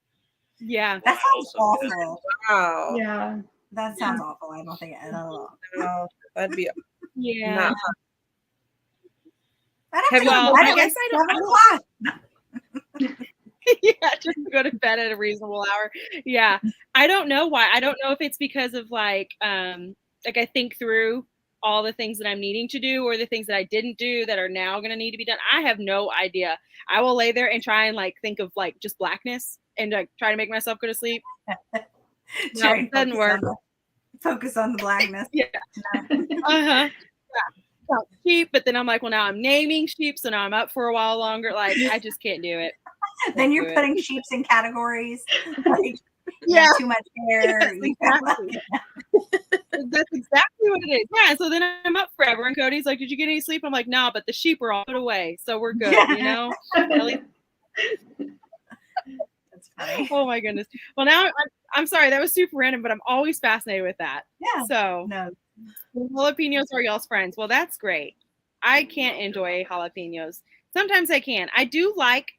Yeah. That sounds awful. Wow. Yeah. That sounds awful. I don't think at all. No, that'd be Yeah. I guess I don't. Yeah, just go to bed at a reasonable hour. Yeah. I don't know why. I don't know if it's because of like I think through all the things that I'm needing to do or the things that I didn't do that are now going to need to be done. I have no idea. I will lay there and try and like think of like just blackness and like try to make myself go to sleep. No, it doesn't work. Focus on the blackness. Yeah. Uh-huh. Yeah. Sheep, but then I'm like, well, now I'm naming sheep, so now I'm up for a while longer. Like, I just can't do it. Then you're putting sheeps in categories. Like, too much hair. Yes, exactly. That's exactly what it is. Yeah. So then I'm up forever, and Cody's like, "Did you get any sleep?" I'm like, "No, but the sheep are all put away, so we're good." You know. That's funny. Oh my goodness. Well, now I'm sorry that was super random, but I'm always fascinated with that. Yeah. So no. Jalapenos are y'all's friends. Well, that's great. I can't enjoy jalapenos. Sometimes I can. I do like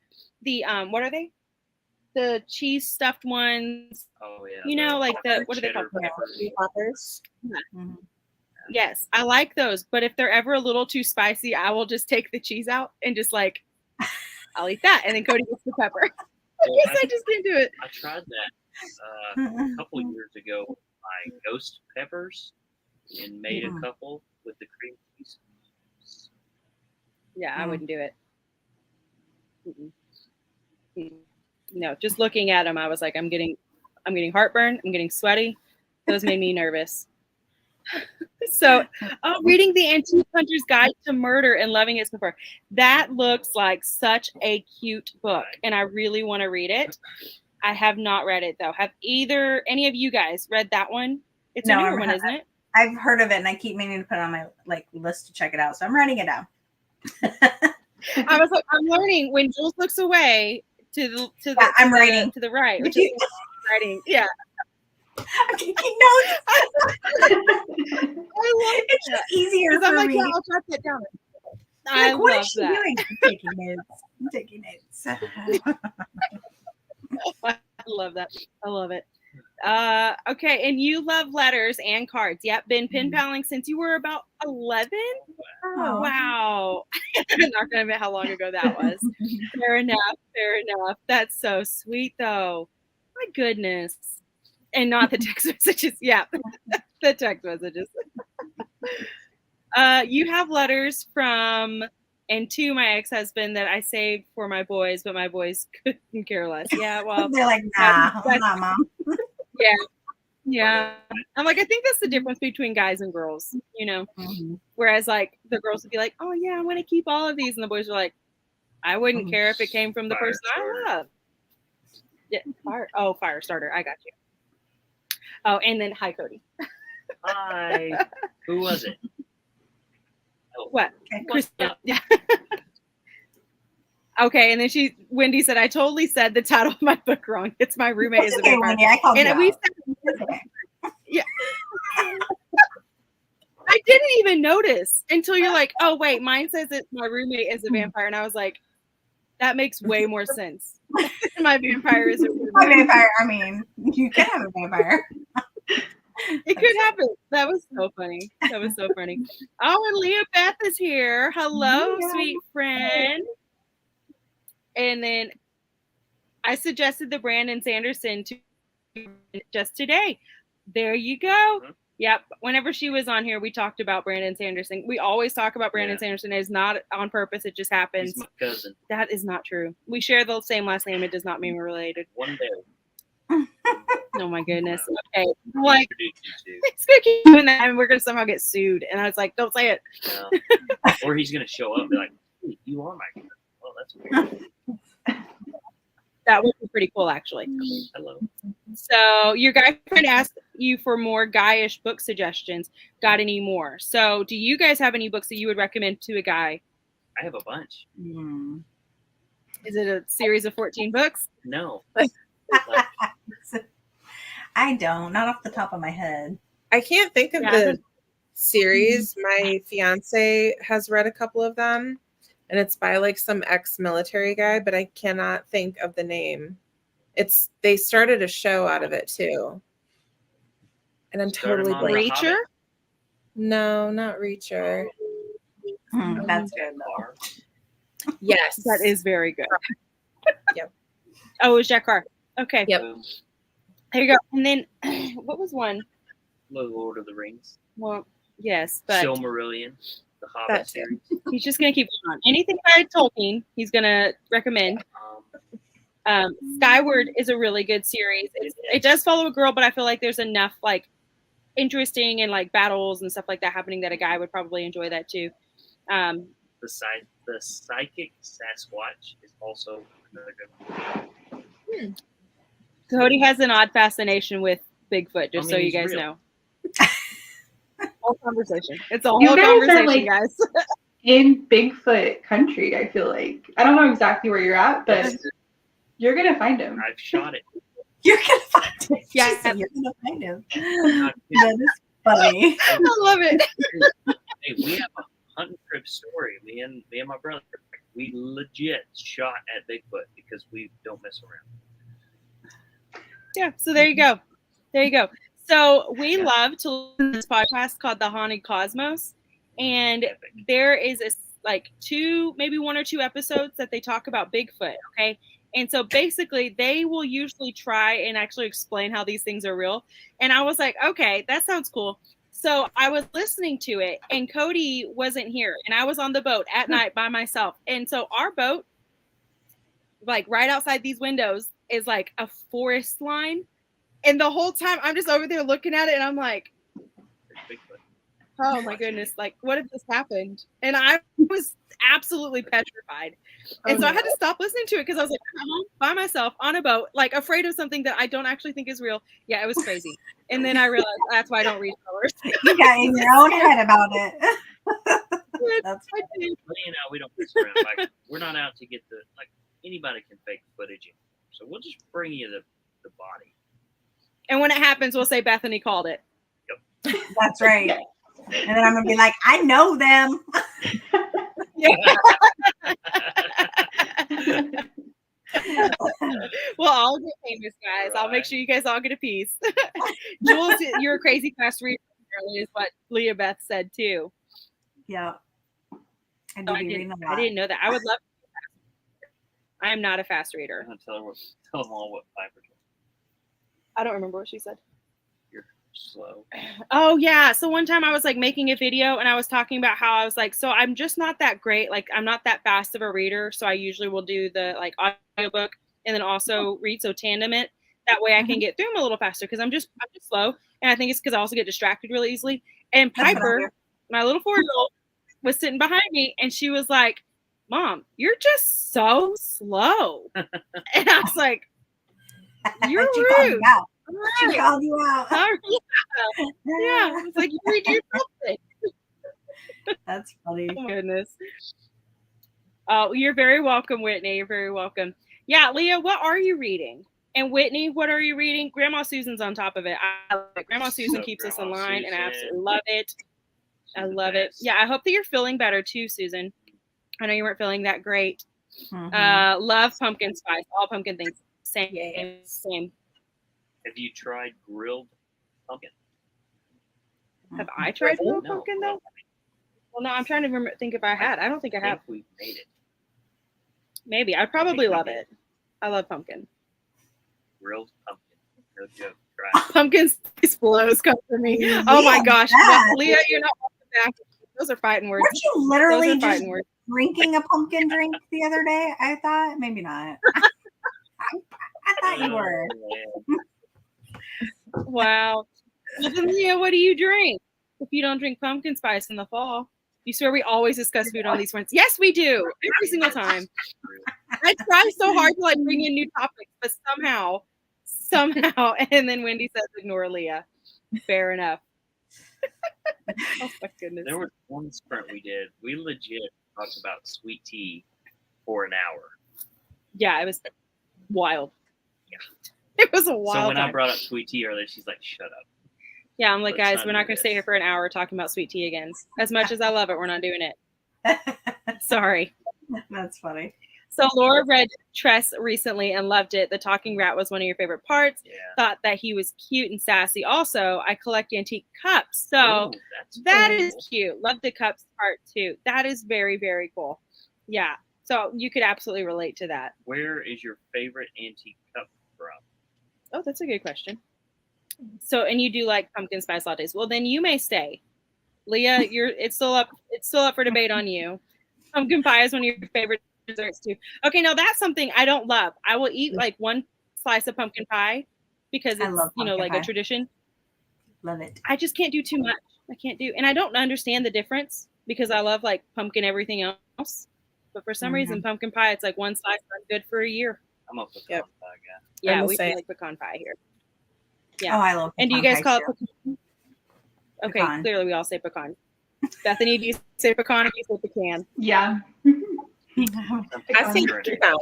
the what are they? The cheese stuffed ones. Oh yeah. You know, like the what are they called? Peppers. Yeah. Mm-hmm. Yes, I like those. But if they're ever a little too spicy, I will just take the cheese out and just like I'll eat that, and then Cody gets the pepper. I just can't do it. I tried that a couple years ago with my ghost peppers and made a couple with the cream cheese. Yeah, I wouldn't do it. No, just looking at them, I was like, I'm getting heartburn. I'm getting sweaty. Those made me nervous. So, reading the Antique Hunter's Guide to Murder and Loving It Before. That looks like such a cute book, and I really want to read it. I have not read it though. Have any of you guys read that one? It's a newer one, isn't it? I've heard of it, and I keep meaning to put it on my list to check it out. So I'm writing it down. I was like, I'm learning when Jules looks away I'm writing to the right, which is writing. Yeah. I'm taking notes. I love it's just easier for I'm me. I'll jot that down. Like, what is she doing? I'm taking notes. I love that. I love it. Okay, and you love letters and cards. Yep, been pen paling since you were about 11. Oh, wow. I'm not gonna admit how long ago that was. Fair enough. That's so sweet, though. My goodness. And not the text messages. Yeah, the text messages. You have letters from and to my ex-husband that I saved for my boys, but my boys couldn't care less. Yeah, well, they're like, nah, Mom. Yeah. I'm like, I think that's the difference between guys and girls, you know. Whereas like the girls would be like, oh yeah, I'm gonna keep all of these, and the boys are like, I wouldn't care if it came from the person I love. Yeah, fire starter. I got you. Oh, and then hi, Cody. Hi. Who was it? Oh. What? Christina. Yeah. Okay, and then Wendy said, I totally said the title of my book wrong. It's My Roommate is a Vampire. Wendy, I called and we said, yeah. I didn't even notice until you're like, oh wait, mine says that my roommate is a vampire, and I was like, that makes way more sense. My vampire is a roommate. My vampire. I mean, you can have a vampire. It could happen. That was so funny. That was so funny. Oh, and Leah Beth is here. Hello, Yeah. sweet friend. And then I suggested the Brandon Sanderson to just today. There you go. Yep. Whenever she was on here, we talked about Brandon Sanderson. We always talk about Brandon Sanderson. It's not on purpose. It just happens. He's my cousin. That is not true. We share the same last name. It does not mean we're related. One day. Oh my goodness. Okay. Like, Introduce you he's gonna keep doing that, and we're gonna somehow get sued. And I was like, don't say it. to. No. Or he's gonna show up and be like, hey, you are my cousin. Oh, that's weird. That would be pretty cool, actually. Hello. So your guy friend asked you for more guyish book suggestions. Got any more? So do you guys have any books that you would recommend to a guy? I have a bunch. Is it a series of 14 books? No. I don't. Not off the top of my head. I can't think of the series. My fiance has read a couple of them, and it's by like some ex-military guy, but I cannot think of the name. They started a show out of it too. And I'm totally blanking. Reacher? No, not Reacher. That's good though. Yes. That is very good. Yep. Oh, it was Jack Carr. Okay. Yep. There you go. And then what was one? Lord of the Rings. Well, yes, but Silmarillion. The Hobbit series. he's just gonna keep on. Anything by Tolkien, he's gonna recommend. Skyward is a really good series. It does follow a girl, but I feel like there's enough like interesting and like battles and stuff like that happening that a guy would probably enjoy that too. The Psychic Sasquatch is also another good one. Cody has an odd fascination with Bigfoot, just so you he's guys real. know. Whole conversation. It's a whole You guys are, conversation, like, guys. In Bigfoot country, I feel like. I don't know exactly where you're at, but you're going to find him. I've shot it. You're gonna find him. Yeah. She said you're gonna find him. Not That is funny. I love it. Hey, we have a hunting trip story. Me and my brother, we legit shot at Bigfoot because we don't mess around. Yeah, so there you go. There you go. So we love to listen to this podcast called The Haunted Cosmos. And there is maybe one or two episodes that they talk about Bigfoot. Okay. And so basically they will usually try and actually explain how these things are real. And I was like, okay, that sounds cool. So I was listening to it and Cody wasn't here and I was on the boat at night by myself. And so our boat, like right outside these windows, is like a forest line. And the whole time I'm just over there looking at it and I'm like, oh my goodness, like what if this happened? And I was absolutely petrified. And so I had to stop listening to it because I was like, I'm home by myself on a boat, like afraid of something that I don't actually think is real. Yeah, it was crazy. And then I realized that's why I don't read thrillers. You got in your own head about it. That's Well, we don't mess around. Like, we're not out to get anybody can fake footage. So we'll just bring you the body. And when it happens, we'll say Bethany called it. That's right. And then I'm gonna be like, I know them. Well, I'll get famous, guys. I'll make sure you guys all get a piece. Jules, you're a crazy fast reader, is what Leah Beth said too. Yeah. I didn't know that. I would love to. I am not a fast reader. Tell them all what Piper told. I don't remember what she said. You're slow. Oh yeah. So one time I was like making a video and I was talking about how I was like, so I'm just not that great. Like I'm not that fast of a reader. So I usually will do the like audiobook and then also read. So tandem it. That way I can get through them a little faster because I'm just slow. And I think it's because I also get distracted really easily. And Piper, my little 4-year-old, was sitting behind me and she was like, Mom, you're just so slow. And I was like, you're rude. She called you out. Yeah. It's like you read your something. That's funny. Oh my goodness. Oh, you're very welcome, Whitney. You're very welcome. Yeah, Leah, what are you reading? And Whitney, what are you reading? Grandma Susan's on top of it. I love it. Grandma Susan keeps us in line, and I absolutely love it. I love it. Yeah, I hope that you're feeling better too, Susan. I know you weren't feeling that great. Love pumpkin spice. All pumpkin things. Same. Have you tried grilled pumpkin? Have I tried real No. pumpkin though? Well, no, I'm trying to think if I had. I don't think I have. We've made it. Maybe. I probably love it. I love pumpkin. Grilled pumpkin. No joke. Try it. Pumpkin spice blows come for me. Yeah, Oh my gosh. that. Leah, you're not welcome back. Those are fighting words. Weren't you literally Those are just fighting words. drinking a pumpkin drink the other day? I thought maybe not. I thought you were. Wow. Well, then, Leah, what do you drink if you don't drink pumpkin spice in the fall? You swear we always discuss food on these ones. Yes, we do. Every single time. I try so hard to like bring in new topics, but somehow, and then Wendy says ignore Leah. Fair enough. Oh my goodness. There was one sprint we did. We legit talked about sweet tea for an hour. Yeah, it was wild. Yeah. It was a wild So when time. I brought up sweet tea earlier, she's like, "Shut up." Yeah, I'm like, Let's guys, not we're do not going to stay this. here for an hour talking about sweet tea again. As much as I love it, we're not doing it. Sorry. That's funny. So Laura read Tress recently and loved it. The talking rat was one of your favorite parts. Yeah. Thought that he was cute and sassy. Also, I collect antique cups. So Ooh, that's that cool. is cute. Love the cups part too. That is very, very cool. Yeah. So you could absolutely relate to that. Where is your favorite antique cup from? Oh, that's a good question. So, and you do like pumpkin spice lattes. Well, then you may stay. Leah, it's still up for debate on you. Pumpkin pie is one of your favorite desserts too. Okay, now that's something I don't love. I will eat like one slice of pumpkin pie because I it's, love you know, pumpkin like pie. a tradition. Love it. I just can't do too much. I can't do, and I don't understand the difference because I love like pumpkin everything else. But for some reason, pumpkin pie, it's like one slice, I'm good for a year. I'm a pecan Yep. pie guy. Yeah, the we same. like pecan pie here. Yeah. Oh, I love. And do you pecan guys pie call too. it pecan? Okay, Pecan. clearly we all say pecan. Bethany, do you say pecan or do you say pecan? Yeah. I say pecan.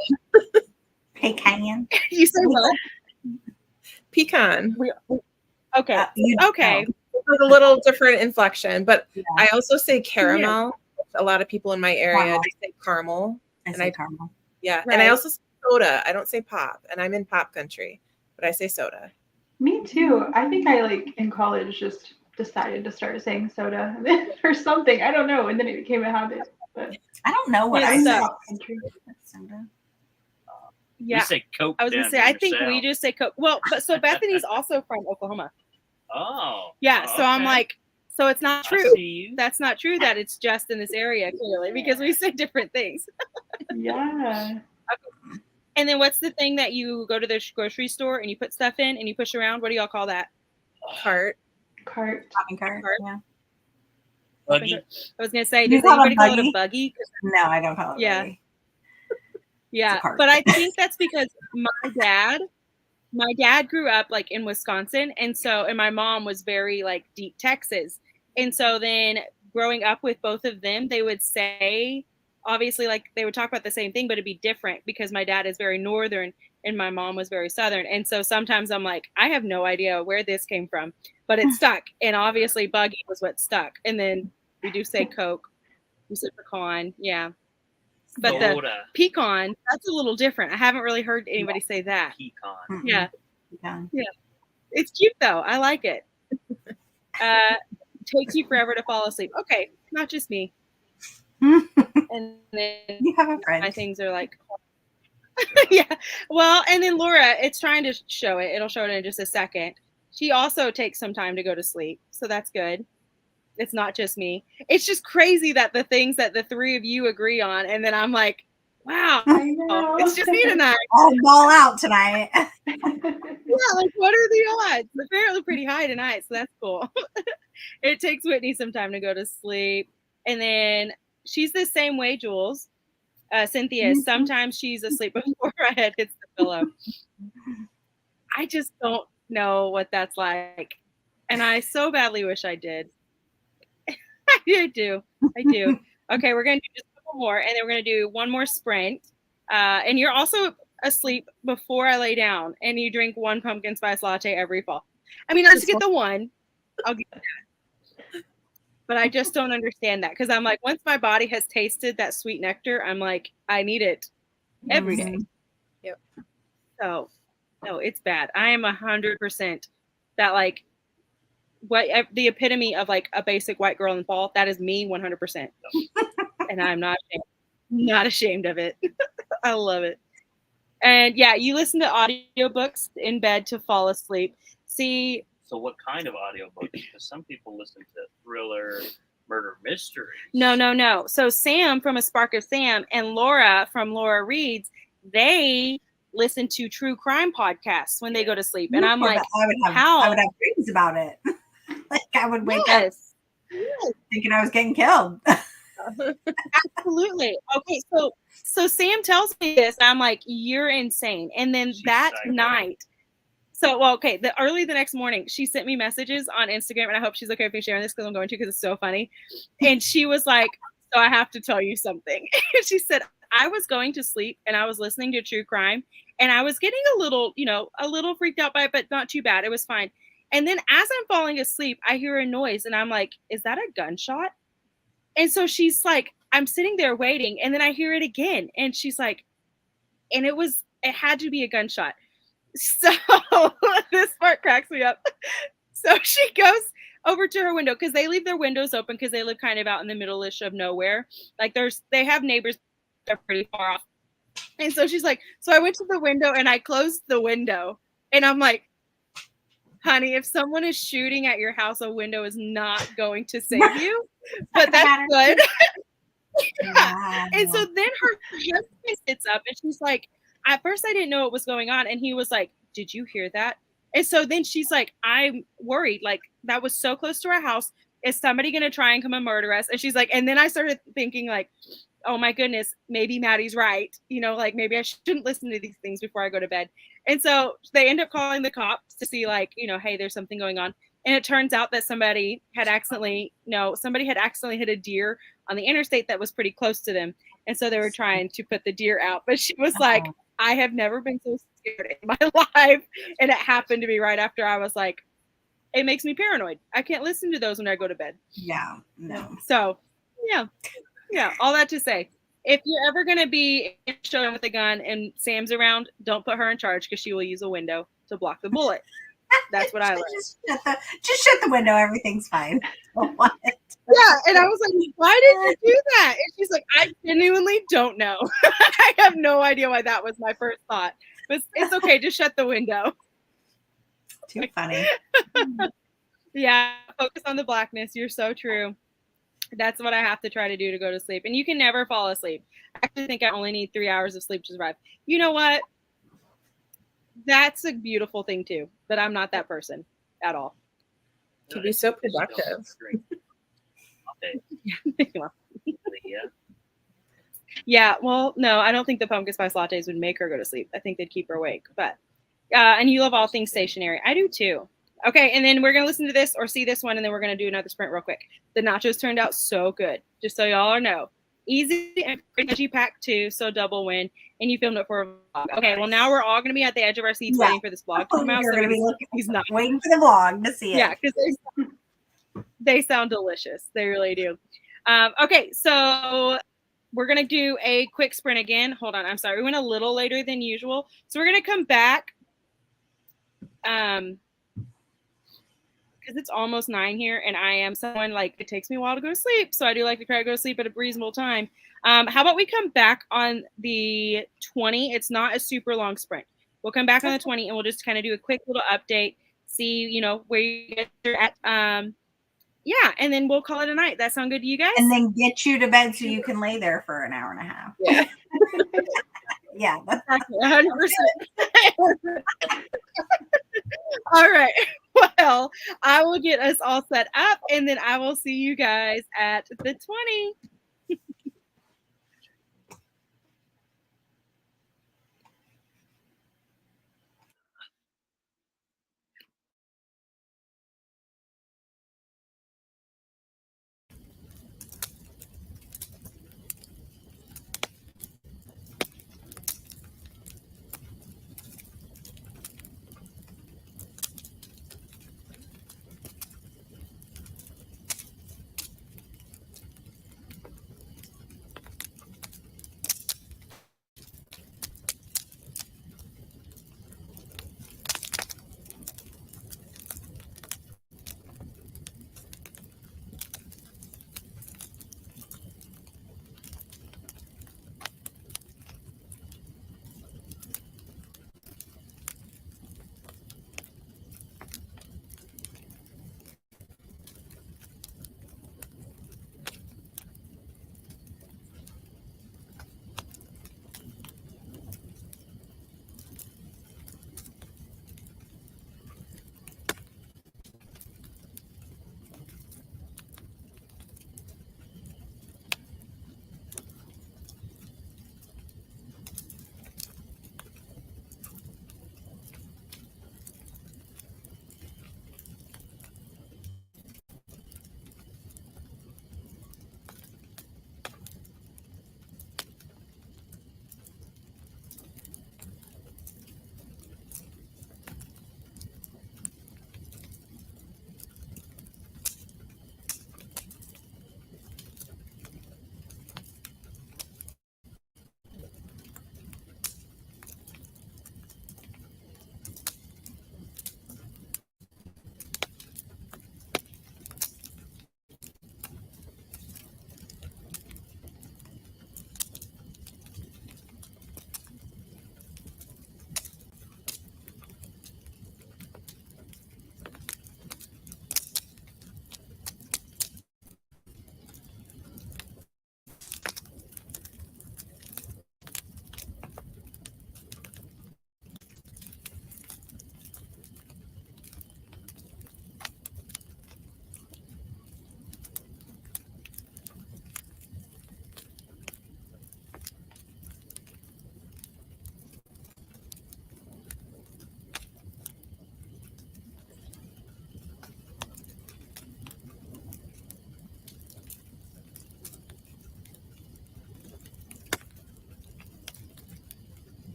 Pecan? You say what? Pecan. Okay. Okay. With a little different inflection, but Yeah. I also say caramel. A lot of people in my area Caramel. just say caramel. I And say I- caramel. Yeah, and Right. I also say soda. I don't say pop, and I'm in pop country, but I say soda. Me too. I think I like in college just decided to start saying soda or something. I don't know. And then it became a habit. But I don't know what Yeah, I I'm say. not country. Soda. Yeah. We say Coke. I was gonna down say here I in the think we South. just say Coke. Well, but so Bethany's also from Oklahoma. Oh. Yeah. Oh, So I'm okay. like, so it's not I true. see you. That's not true that it's just in this area, clearly, because we say different things. Yeah. And then what's the thing that you go to the grocery store and you put stuff in and you push around? What do y'all call that? Cart. Cart. Shopping cart. Cart. Yeah. Buggy. I was gonna say, You does call it a anybody call it a buggy? buggy? 'Cause No, I don't call it. Yeah. Buggy. Yeah, cart. but I think that's because my dad grew up like in Wisconsin, and my mom was very like deep Texas, and so then growing up with both of them, they would say, obviously, like they would talk about the same thing, but it'd be different because my dad is very northern and my mom was very southern, and so sometimes I'm like, I have no idea where this came from, but it stuck, and obviously buggy was what stuck, and then we do say Coke, we say pecan, yeah. But the Soda. pecan, that's a little different. I haven't really heard anybody say that. Pecan. Mm-mm. Yeah. Pecan. It's cute though. I like it. Takes you forever to fall asleep. Okay, not just me. And then You have a friend. my things are like, yeah. Well, and then Laura, it's trying to show it. It'll show it in just a second. She also takes some time to go to sleep, so that's good. It's not just me. It's just crazy that the things that the three of you agree on, and then I'm like, wow, I know. it's just me tonight. I'll ball out tonight. Yeah, like what are the odds? Apparently pretty high tonight, so that's cool. It takes Whitney some time to go to sleep. And then she's the same way, Jules. Cynthia is. Sometimes she's asleep before her head hits the pillow. I just don't know what that's like. And I so badly wish I did. I do. Okay, we're going to do just a couple more, and then we're going to do one more sprint. And you're also asleep before I lay down, and you drink one pumpkin spice latte every fall. I mean, I'll just get the one. I'll get that. But I just don't understand that because I'm like, once my body has tasted that sweet nectar, I'm like, I need it every day. Yep. So, no, it's bad. I am 100% that like the epitome of like a basic white girl in fall. That is me 100%. And I'm not ashamed of it. I love it. And yeah, you listen to audiobooks in bed to fall asleep. See, so what kind of audiobooks? Because some people listen to thriller, murder mysteries. No. So Sam from A Spark of Sam and Laura from Laura Reads, they listen to true crime podcasts when they go to sleep. And I'm like, I would have dreams about it. Like I would wake up thinking I was getting killed. Absolutely. Okay, so Sam tells me this, and I'm like, you're insane. And then that night, early the next morning, she sent me messages on Instagram, and I hope she's okay with me sharing this because I'm going to, because it's so funny. And she was like, so I have to tell you something. She said, I was going to sleep and I was listening to true crime, and I was getting a little freaked out by it, but not too bad. It was fine. And then as I'm falling asleep, I hear a noise, and I'm like, is that a gunshot? And so she's like, I'm sitting there waiting, and then I hear it again. And she's like, and it had to be a gunshot. So this part cracks me up. So she goes over to her window, because they leave their windows open because they live kind of out in the middle-ish of nowhere. Like they have neighbors that are pretty far off. And so she's like, so I went to the window and I closed the window, and I'm like, honey, if someone is shooting at your house, a window is not going to save you. But that's good. Yeah. And so then her husband sits up, and she's like, at first I didn't know what was going on. And he was like, did you hear that? And so then she's like, I'm worried. Like, that was so close to our house. Is somebody going to try and come and murder us? And she's like, and then I started thinking like, oh my goodness, maybe Maddie's right. Like maybe I shouldn't listen to these things before I go to bed. And so they end up calling the cops to see like, hey, there's something going on. And it turns out that somebody had accidentally hit a deer on the interstate that was pretty close to them. And so they were trying to put the deer out. But she was like, I have never been so scared in my life. And it happened to be right after I was like, it makes me paranoid. I can't listen to those when I go to bed. Yeah, no. So, yeah. All that to say, if you're ever going to be showing with a gun and Sam's around, don't put her in charge, because she will use a window to block the bullet. That's what I learned. Just shut the window. Everything's fine. Yeah. And I was like, why did you do that? And she's like, I genuinely don't know. I have no idea why that was my first thought. But it's okay. Just shut the window. Too funny. Yeah. Focus on the blackness. You're so true. That's what I have to try to do to go to sleep. And you can never fall asleep. I actually think I only need 3 hours of sleep to survive. You know what? That's a beautiful thing too. But I'm not that person at all. To be so productive. Yeah. Well, no, I don't think the pumpkin spice lattes would make her go to sleep. I think they'd keep her awake. But and you love all things stationary. I do too. Okay, and then we're going to listen to this or see this one, and then we're going to do another sprint real quick. The nachos turned out so good, just so y'all know. Easy and veggie pack too, so double win. And you filmed it for a vlog. Okay, well, now we're all going to be at the edge of our seats waiting for this vlog to come out. You're going to be he's not waiting for the vlog to see it. Yeah, because they sound delicious. They really do. Okay, so we're going to do a quick sprint again. Hold on, I'm sorry. We went a little later than usual. So we're going to come back. Because it's almost 9 here, and I am someone like it takes me a while to go to sleep, so I do like to try to go to sleep at a reasonable time. How about we come back on the 20? It's not a super long sprint. We'll come back on the 20, and we'll just kind of do a quick little update, see where you guys are at. Yeah, and then we'll call it a night. That sound good to you guys? And then get you to bed so you can lay there for an hour and a half. Yeah. Yeah, that's exactly 100%. All right. Well, I will get us all set up, and then I will see you guys at the 20.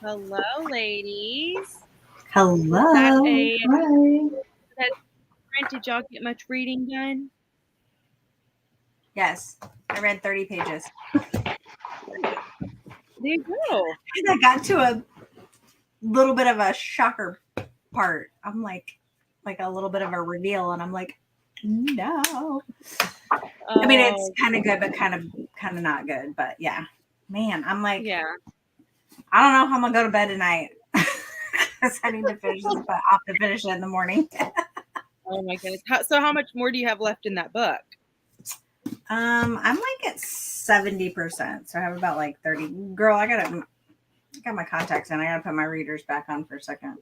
Hello, ladies. Hello. Did y'all get much reading done? Yes, I read 30 pages. There you go. And I got to a little bit of a shocker part. I'm like a little bit of a reveal, and I'm like, no. I mean, it's kind of good, but kind of not good. But yeah, man, I'm like, yeah. I don't know how I'm gonna go to bed tonight because I need to finish this, but I'll have to finish it in the morning. Oh my goodness! So how much more do you have left in that book? I'm like at 70%, so I have about like 30. Girl, I got my contacts in. I gotta put my readers back on for a second.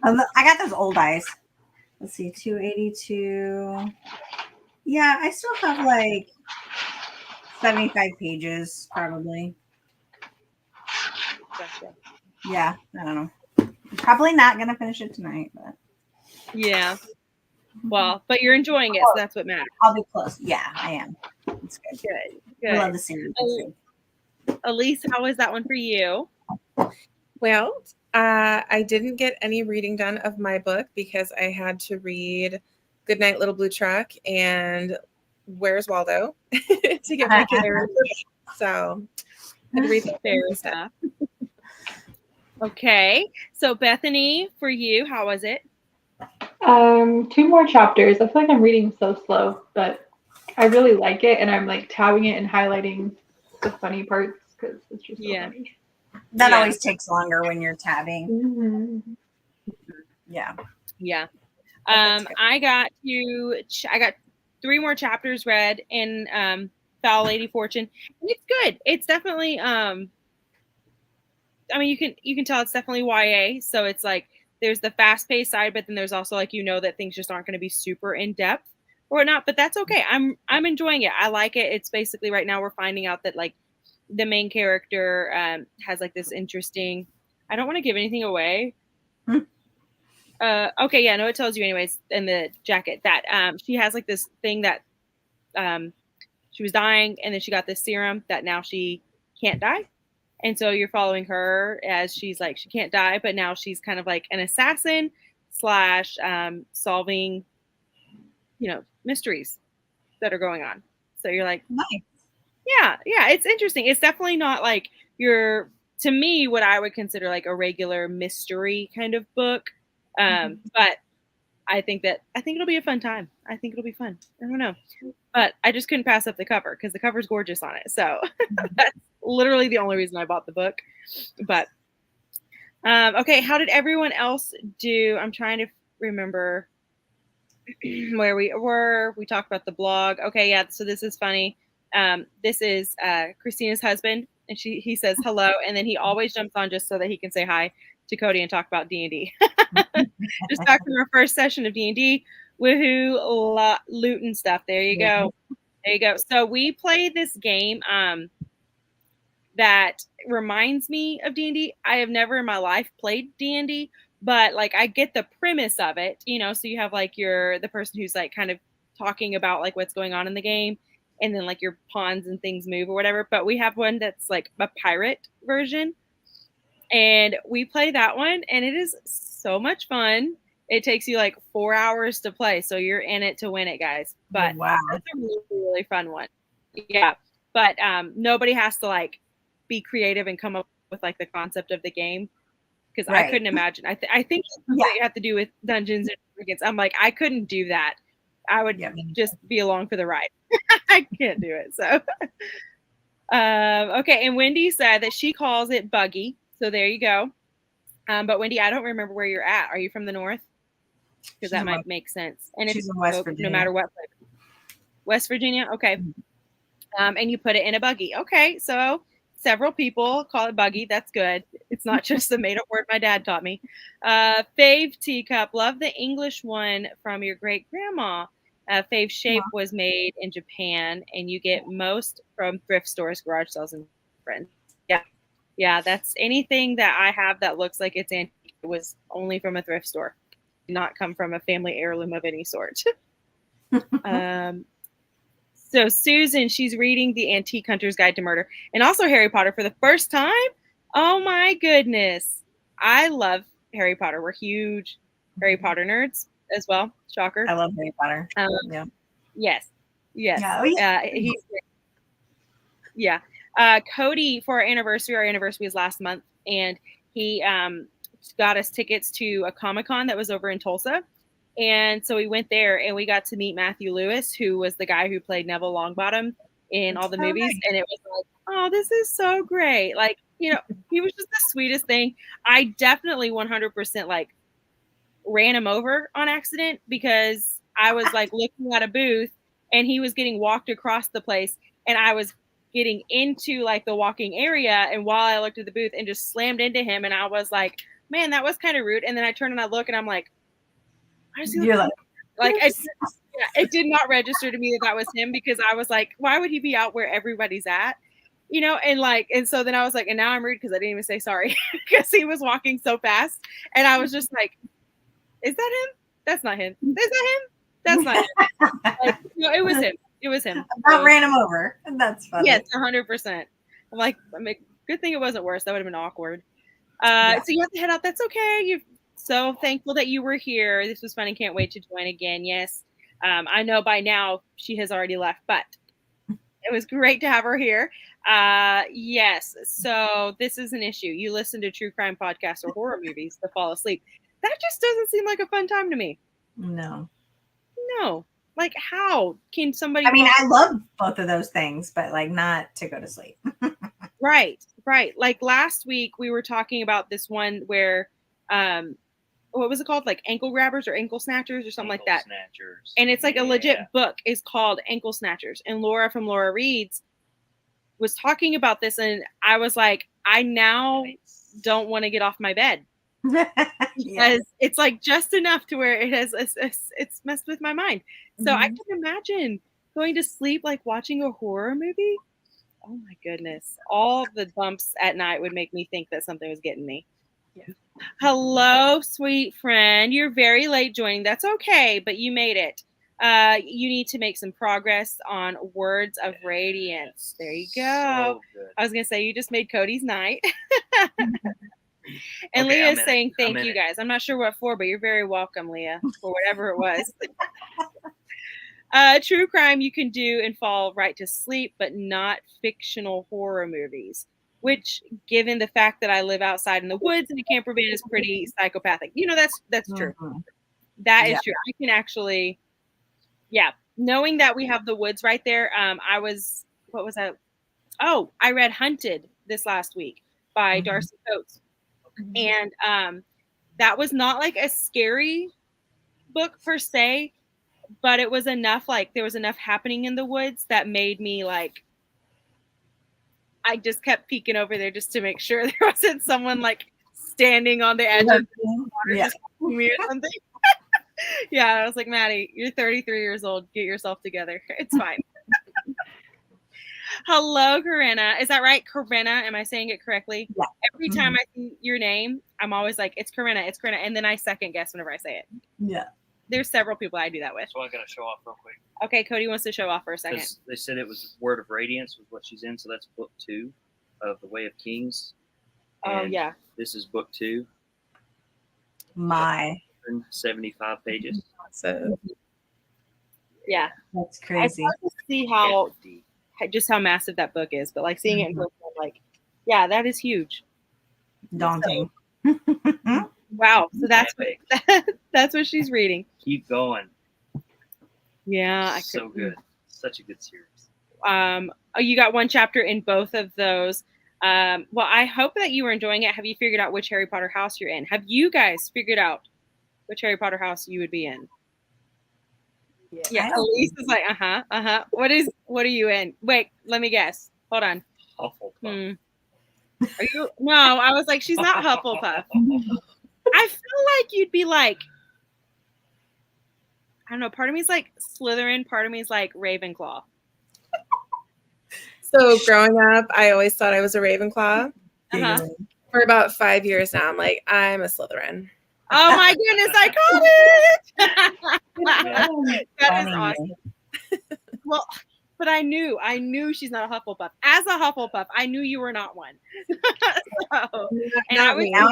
I got those old eyes. Let's see, 282. Yeah, I still have like 75 pages, probably. Gotcha. Yeah, I don't know. Probably not gonna finish it tonight, but yeah. Well, but you're enjoying it, so that's what matters. I'll be close. Yeah, I am. It's good. Good. I love the series. Elise, how was that one for you? Well, I didn't get any reading done of my book because I had to read Goodnight Little Blue Truck and Where's Waldo to get my kid. So I'd read the fair stuff. Okay. So Bethany, for you, how was it? 2 more chapters. I feel like I'm reading so slow, but I really like it, and I'm like tabbing it and highlighting the funny parts because it's just so funny. That always takes longer when you're tabbing. Mm-hmm. Yeah. Yeah. I got 3 more chapters read in Foul Lady Fortune. And it's good. It's definitely I mean, you can tell it's definitely YA, so it's like there's the fast-paced side, but then there's also like that things just aren't going to be super in-depth or whatnot, but that's okay. I'm enjoying it. I like it. It's basically right now we're finding out that like the main character has like this interesting, I don't want to give anything away. Okay, yeah, no, it tells you anyways in the jacket that she has like this thing that she was dying, and then she got this serum that now she can't die. And so you're following her as she's like, she can't die, but now she's kind of like an assassin / solving, mysteries that are going on. So you're like, nice. Yeah, it's interesting. It's definitely not like to me, what I would consider like a regular mystery kind of book. But I think it'll be a fun time. I think it'll be fun. I don't know. But I just couldn't pass up the cover because the cover's gorgeous on it. So that's literally the only reason I bought the book. But okay, how did everyone else do? I'm trying to remember where we were. We talked about the blog. Okay, yeah, so this is funny. This is Christina's husband, and he says hello, and then he always jumps on just so that he can say hi to Cody and talk about D&D. Just back from our first session of D&D. Woohoo, loot and stuff. There you go. There you go. So we played this game that reminds me of D&D. I have never in my life played D&D, but like I get the premise of it, so you have like the person who's like kind of talking about like what's going on in the game, and then like your pawns and things move or whatever. But we have one that's like a pirate version, and we play that one, and it is so much fun. It takes you like 4 hours to play, so you're in it to win it, guys. But wow, that's a really, really fun one. Yeah, but nobody has to like be creative and come up with like the concept of the game, because I couldn't imagine. I think you have to do with Dungeons and Dragons. I'm like, I couldn't do that. I would just be along for the ride. I can't do it. So, okay. And Wendy said that she calls it buggy. So there you go. But Wendy, I don't remember where you're at. Are you from the north? Because that might make sense. And she's in West Virginia. No matter what. West Virginia. Okay. And you put it in a buggy. Okay. So several people call it buggy. That's good. It's not just the made up word my dad taught me. Fave Teacup. Love the English one from your great grandma. Fave Shape was made in Japan, and you get most from thrift stores, garage sales, and friends. Yeah, that's anything that I have that looks like it's antique. It was only from a thrift store, not come from a family heirloom of any sort. So Susan, she's reading the Antique Hunter's Guide to Murder, and also Harry Potter for the first time. Oh my goodness. I love Harry Potter. We're huge Harry Potter nerds as well. Shocker. I love Harry Potter. Yeah. Yes. Yes. Yeah. Oh, yeah. Yeah. Cody, for our anniversary was last month, and he got us tickets to a Comic-Con that was over in Tulsa. And so we went there and we got to meet Matthew Lewis, who was the guy who played Neville Longbottom in all the movies. Nice. And it was like, oh, this is so great. Like, he was just the sweetest thing. I definitely 100% like ran him over on accident because I was like looking at a booth and he was getting walked across the place and I was getting into like the walking area. And while I looked at the booth and just slammed into him, and I was like, man, that was kind of rude. And then I turned and I look and I'm like, why does he look like it did not register to me that was him, because I was like, why would he be out where everybody's at? And so then I was like, and now I'm rude because I didn't even say sorry because he was walking so fast. And I was just like, is that him? That's not him. Is that him? That's not him. Like, it was him. It was him. I ran him over. That's funny. Yes, 100%. I'm like, good thing it wasn't worse. That would have been awkward. So you have to head out. That's okay. You're so thankful that you were here. This was fun and can't wait to join again. Yes. I know by now she has already left, but it was great to have her here. Yes. So this is an issue. You listen to true crime podcasts or horror movies to fall asleep. That just doesn't seem like a fun time to me. No. Like, how can somebody? I mean, I love both of those things, but like not to go to sleep. Right. Like last week we were talking about this one where, what was it called? Like ankle grabbers or ankle snatchers or something like that. Snatchers. And it's like a legit book is called Ankle Snatchers. And Laura from Laura Reads was talking about this. And I was like, I now don't want to get off my bed. Because it's like just enough to where it has it's messed with my mind. So I can imagine going to sleep like watching a horror movie. Oh my goodness. All the bumps at night would make me think that something was getting me. Yeah. Hello, sweet friend. You're very late joining. That's okay, but you made it. You need to make some progress on Words of Radiance. There you go. So I was going to say, you just made Cody's night. And okay, Leah is saying thank you guys. I'm not sure what for, but you're very welcome, Leah, for whatever it was. True crime you can do and fall right to sleep, but not fictional horror movies, which, given the fact that I live outside in the woods and a camper van, is pretty psychopathic. That's true. That is true. I can actually, knowing that we have the woods right there. What was that? Oh, I read Hunted this last week by Darcy Coates. And that was not like a scary book per se, but it was enough, like there was enough happening in the woods that made me like, I just kept peeking over there just to make sure there wasn't someone like standing on the edge of the water just me or something. I was like, Maddie, you're 33 years old. Get yourself together. It's fine. Hello, Corinna. Is that right? Corinna? Am I saying it correctly? Yeah. Every time I see your name, I'm always like, it's Corinna. And then I second guess whenever I say it. Yeah. There's several people I do that with. So I got to show off real quick. Okay, Cody wants to show off for a second. They said it was Word of Radiance was what she's in. So that's book 2 of The Way of Kings. And this is book 2. My. 75 pages. So. Yeah. That's crazy. I to see how massive that book is, but like seeing it in person, like, that is huge. Daunting. So, wow. So that's what she's reading. Keep going. Yeah. So good. Such a good series. You got one chapter in both of those. Well, I hope that you were enjoying it. Have you figured out which Harry Potter house you're in? Have you guys figured out which Harry Potter house you would be in? Yeah, Elise is like, What are you in? Wait, let me guess. Hold on. Hufflepuff. Are you? No, I was like, she's not Hufflepuff. I feel like you'd be like, I don't know. Part of me is like Slytherin. Part of me is like Ravenclaw. So growing up, I always thought I was a Ravenclaw. For about 5 years now, I'm like, I'm a Slytherin. Oh my goodness, I caught it! That is awesome. Well, but I knew she's not a Hufflepuff. As a Hufflepuff, I knew you were not one. So, and Not I was me. Now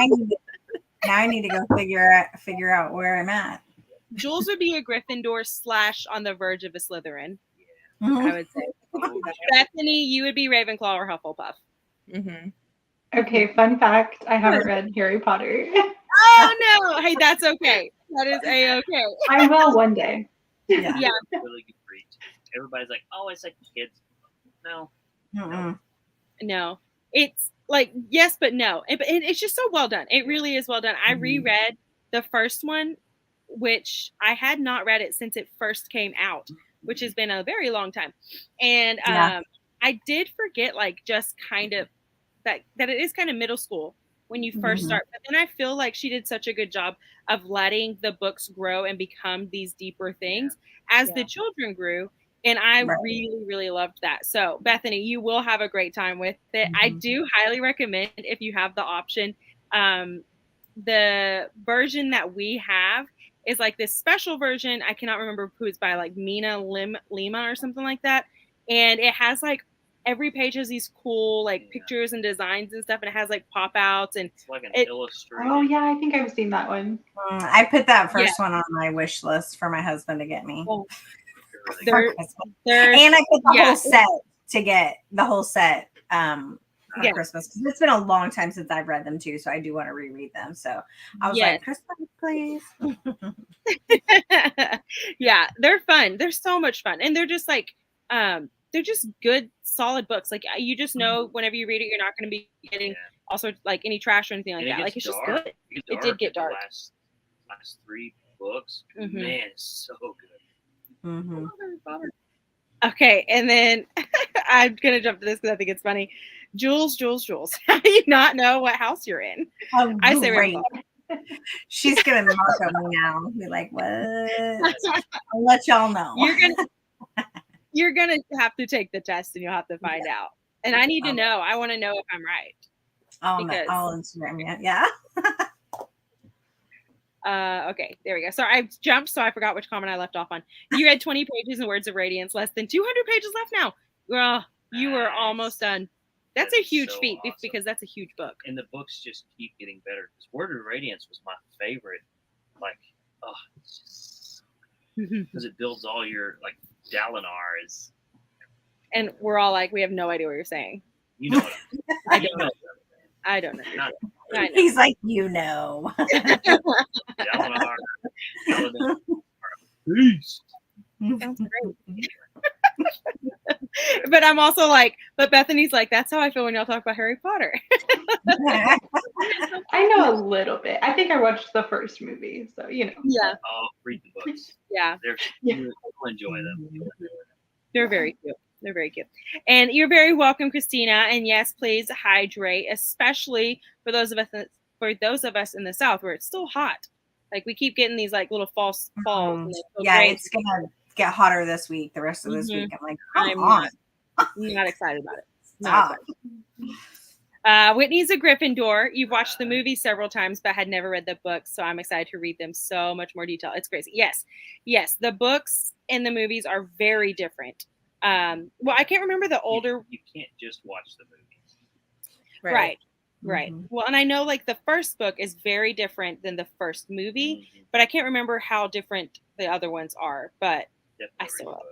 I need to go figure out where I'm at. Jules would be a Gryffindor / on the verge of a Slytherin. Mhm. I would say. Bethany, you would be Ravenclaw or Hufflepuff. Mm-hmm. Okay, fun fact. I haven't read Harry Potter. Oh no! Hey, that's okay. That is a-okay. I will one day. Yeah. Yeah. Really good read. Everybody's like, oh, it's like kids. No. Mm-mm. No, it's like yes, but no. It's just so well done. It really is well done. I reread the first one, which I had not read it since it first came out, which has been a very long time, and I did forget like just kind of that it is kind of middle school when you first start. But then I feel like she did such a good job of letting the books grow and become these deeper things as the children grew. And I really, really loved that. So, Bethany, you will have a great time with it. I do highly recommend if you have the option. The version that we have is like this special version. I cannot remember who it's by, like Mina Lima or something like that. And it has like every page has these cool like pictures and designs and stuff, and it has like pop outs and It's like an illustrated. Oh yeah, I think I've seen that one. I put that first one on my wish list for my husband to get me. They're, and I put the whole set to get the whole set for Christmas, because it's been a long time since I've read them too, so I do want to reread them. So I was like, Christmas, please. Yeah, they're fun. They're so much fun, and they're just like they're just good, solid books. Like you just know whenever you read it, you're not going to be getting also like any trash or anything like that. Like it's just good. It did get dark. Last 3 books, man, it's so good. Okay, and then I'm gonna jump to this because I think it's funny. Jules. How do you not know what house you're in? Oh, I say great. Ravenclaw. She's gonna mark on me now. Be like, what? I'll let y'all know. You're gonna have to take the test and you'll have to find out. And I need to know. I want to know if I'm right. I'll Instagram you. Yeah. Okay, there we go. Sorry, I jumped, so I forgot which comment I left off on. You read 20 pages in Words of Radiance, less than 200 pages left now. Well, you were almost done. That's a huge feat because that's a huge book. And the books just keep getting better. Because Word of Radiance was my favorite. Like, it's just because it builds all your like Dalinar is. And we're all like, we have no idea what you're saying. You know what I don't know. I don't know. I know. He's like, you know. Dalinar. Peace. Sounds great. But I'm also like, but Bethany's like, that's how I feel when y'all talk about Harry Potter. I know a little bit. I think I watched the first movie, so you know. Yeah. Oh, read the books. Yeah. You'll enjoy them. They're very cute. They're very cute. And you're very welcome, Christina. And yes, please hydrate, especially for those of us in the South where it's still hot. Like we keep getting these like little false falls. Yeah, it's gonna get hotter this week. The rest of this week, I'm like, come on. Not excited about it. Not excited. Whitney's a Gryffindor. You've watched the movie several times, but had never read the books, so I'm excited to read them. So much more detail. It's crazy. Yes. The books and the movies are very different. Well, I can't remember the older. You can't just watch the movies. Right. Well, and I know like the first book is very different than the first movie, but I can't remember how different the other ones are. But I still love.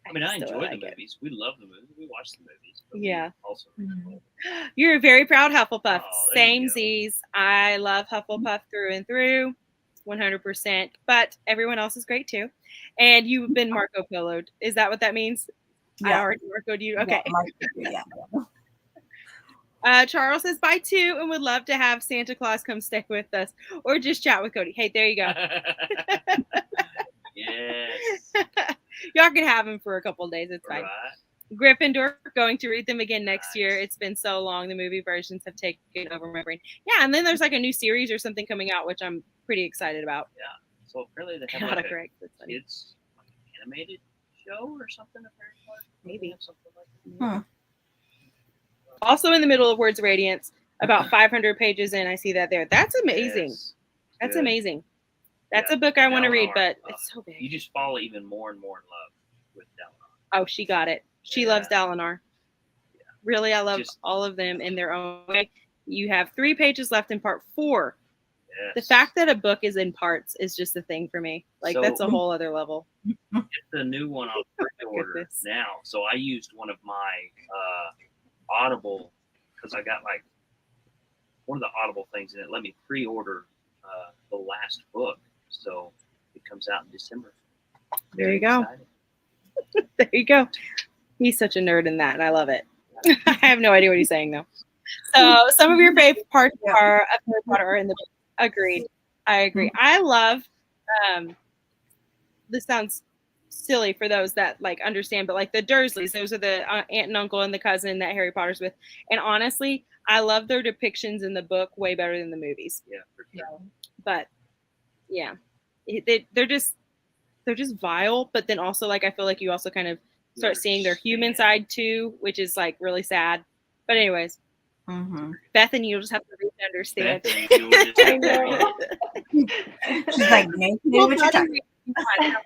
I enjoy the movies. We love the movies. We watch the movies. Yeah. Also, you're a very proud Hufflepuff. Oh, Same Z's. I love Hufflepuff through and through, 100%. But everyone else is great too. And you've been Marco Polo'd. Is that what that means? Yeah. I already Marco'd you. Okay. Yeah. Charles says bye too, and would love to have Santa Claus come stay with us, or just chat with Cody. Hey, there you go. Yes. Y'all can have him for a couple of days. It's fine. Right. Gryffindor, going to read them again next year. It's been so long. The movie versions have taken over my brain. Yeah, and then there's like a new series or something coming out, which I'm pretty excited about. Yeah. So apparently they have like correct. kids like animated show or something of Harry Potter. Maybe. Something like that. Also in the middle of Words of Radiance, about 500 pages in, I see that there. That's amazing. Yes. That's Good. amazing. That's a book I want to read, but it's so big. You just fall even more and more in love with Dalinar. Oh, she got it. She loves Dalinar. Really, I love all of them in their own way. You have 3 pages left in part 4. The fact that a book is in parts is just a thing for me. Like, that's a whole other level. It's a new one on pre-order now. So I used one of my Audible, because I got like one of the Audible things, and it let me pre-order the last book. So it comes out in December. There you go. There you go. He's such a nerd in that, and I love it. I have no idea what he's saying, though. So some of your favorite parts of Harry Potter are in the book. Agreed. I agree. I love, this sounds silly for those that like understand, but like the Dursleys, those are the aunt and uncle and the cousin that Harry Potter's with. And honestly, I love their depictions in the book way better than the movies. Yeah, for sure. But yeah, they're just vile. But then also, like, I feel like you also kind of start seeing their human side too, which is like really sad. But anyways, Bethany, you'll just have to read to understand. I know. She's like, no, what you're talking about.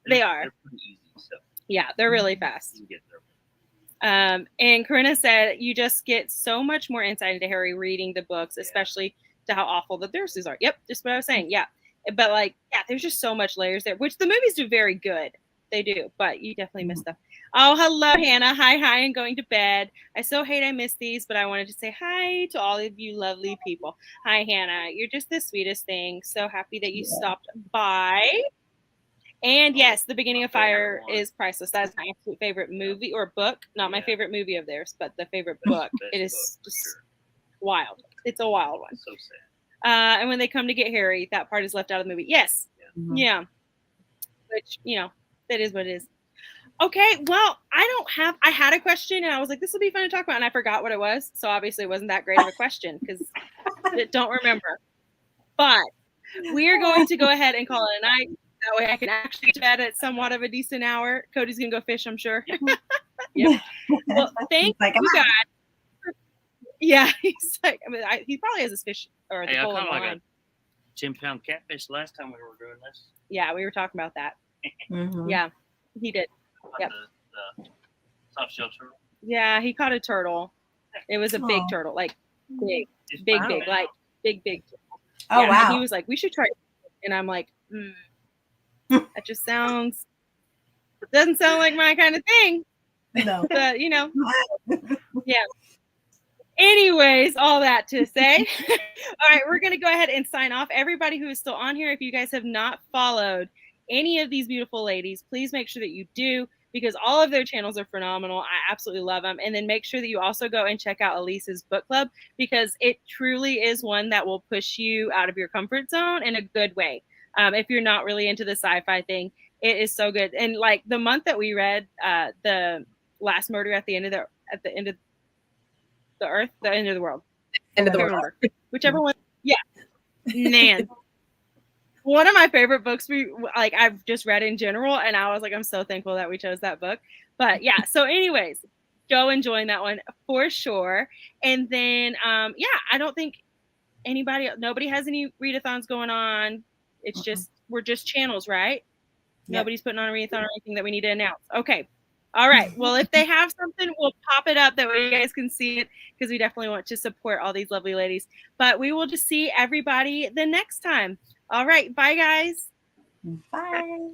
They are. They're pretty easy, so. Yeah, they're really fast. You can get there. And Corinna said you just get so much more insight into Harry reading the books, especially to how awful the Dursleys are. Yep, just what I was saying. Yeah, but like, yeah, there's just so much layers there, which the movies do very good. They do, but you definitely miss stuff. Oh, hello, Hannah. Hi, and going to bed. I so hate I missed these, but I wanted to say hi to all of you lovely people. Hi, Hannah. You're just the sweetest thing. So happy that you stopped by. And yes, The Beginning of Fire is priceless. That is my absolute favorite movie or book. Not my favorite movie of theirs, but the favorite book. It is just wild. It's a wild one. So sad. And when they come to get Harry, that part is left out of the movie. Yes. Yeah. Which, you know, that is what it is. Okay, well, I had a question and I was like, this will be fun to talk about, and I forgot what it was. So obviously it wasn't that great of a question because I don't remember. But we are going to go ahead and call it a night. That way I can actually chat at somewhat of a decent hour. Cody's going to go fish, I'm sure. Yeah. Well, thank you guys. Yeah, he's like, I mean, he probably has his fish or the pole in the line. 10-pound catfish last time we were doing this. Yeah, we were talking about that. Yeah, he did. Yep. The soft shell turtle. Yeah, he caught a turtle. It was a big turtle, like big, like big. Turtle. Oh, yeah, wow. He was like, we should try it. And I'm like, that just doesn't sound like my kind of thing. No. But, you know, yeah. Anyways, all that to say. All right, we're going to go ahead and sign off. Everybody who is still on here, if you guys have not followed any of these beautiful ladies, please make sure that you do, because all of their channels are phenomenal. I absolutely love them. And then make sure that you also go and check out Elise's book club, because it truly is one that will push you out of your comfort zone in a good way. If you're not really into the sci-fi thing, it is so good. And like the month that we read, the last murder at the end of the earth, the end of the world, whichever one. Yeah, man. One of my favorite books I've just read in general, and I was like, I'm so thankful that we chose that book. But yeah, so anyways, go and join that one for sure. And then I don't think nobody has any readathons going on. It's just we're just channels, right? Yep. Nobody's putting on a readathon or anything that we need to announce. Okay. All right. Well, if they have something, we'll pop it up that way you guys can see it, because we definitely want to support all these lovely ladies. But we will just see everybody the next time. All right. Bye, guys. Bye.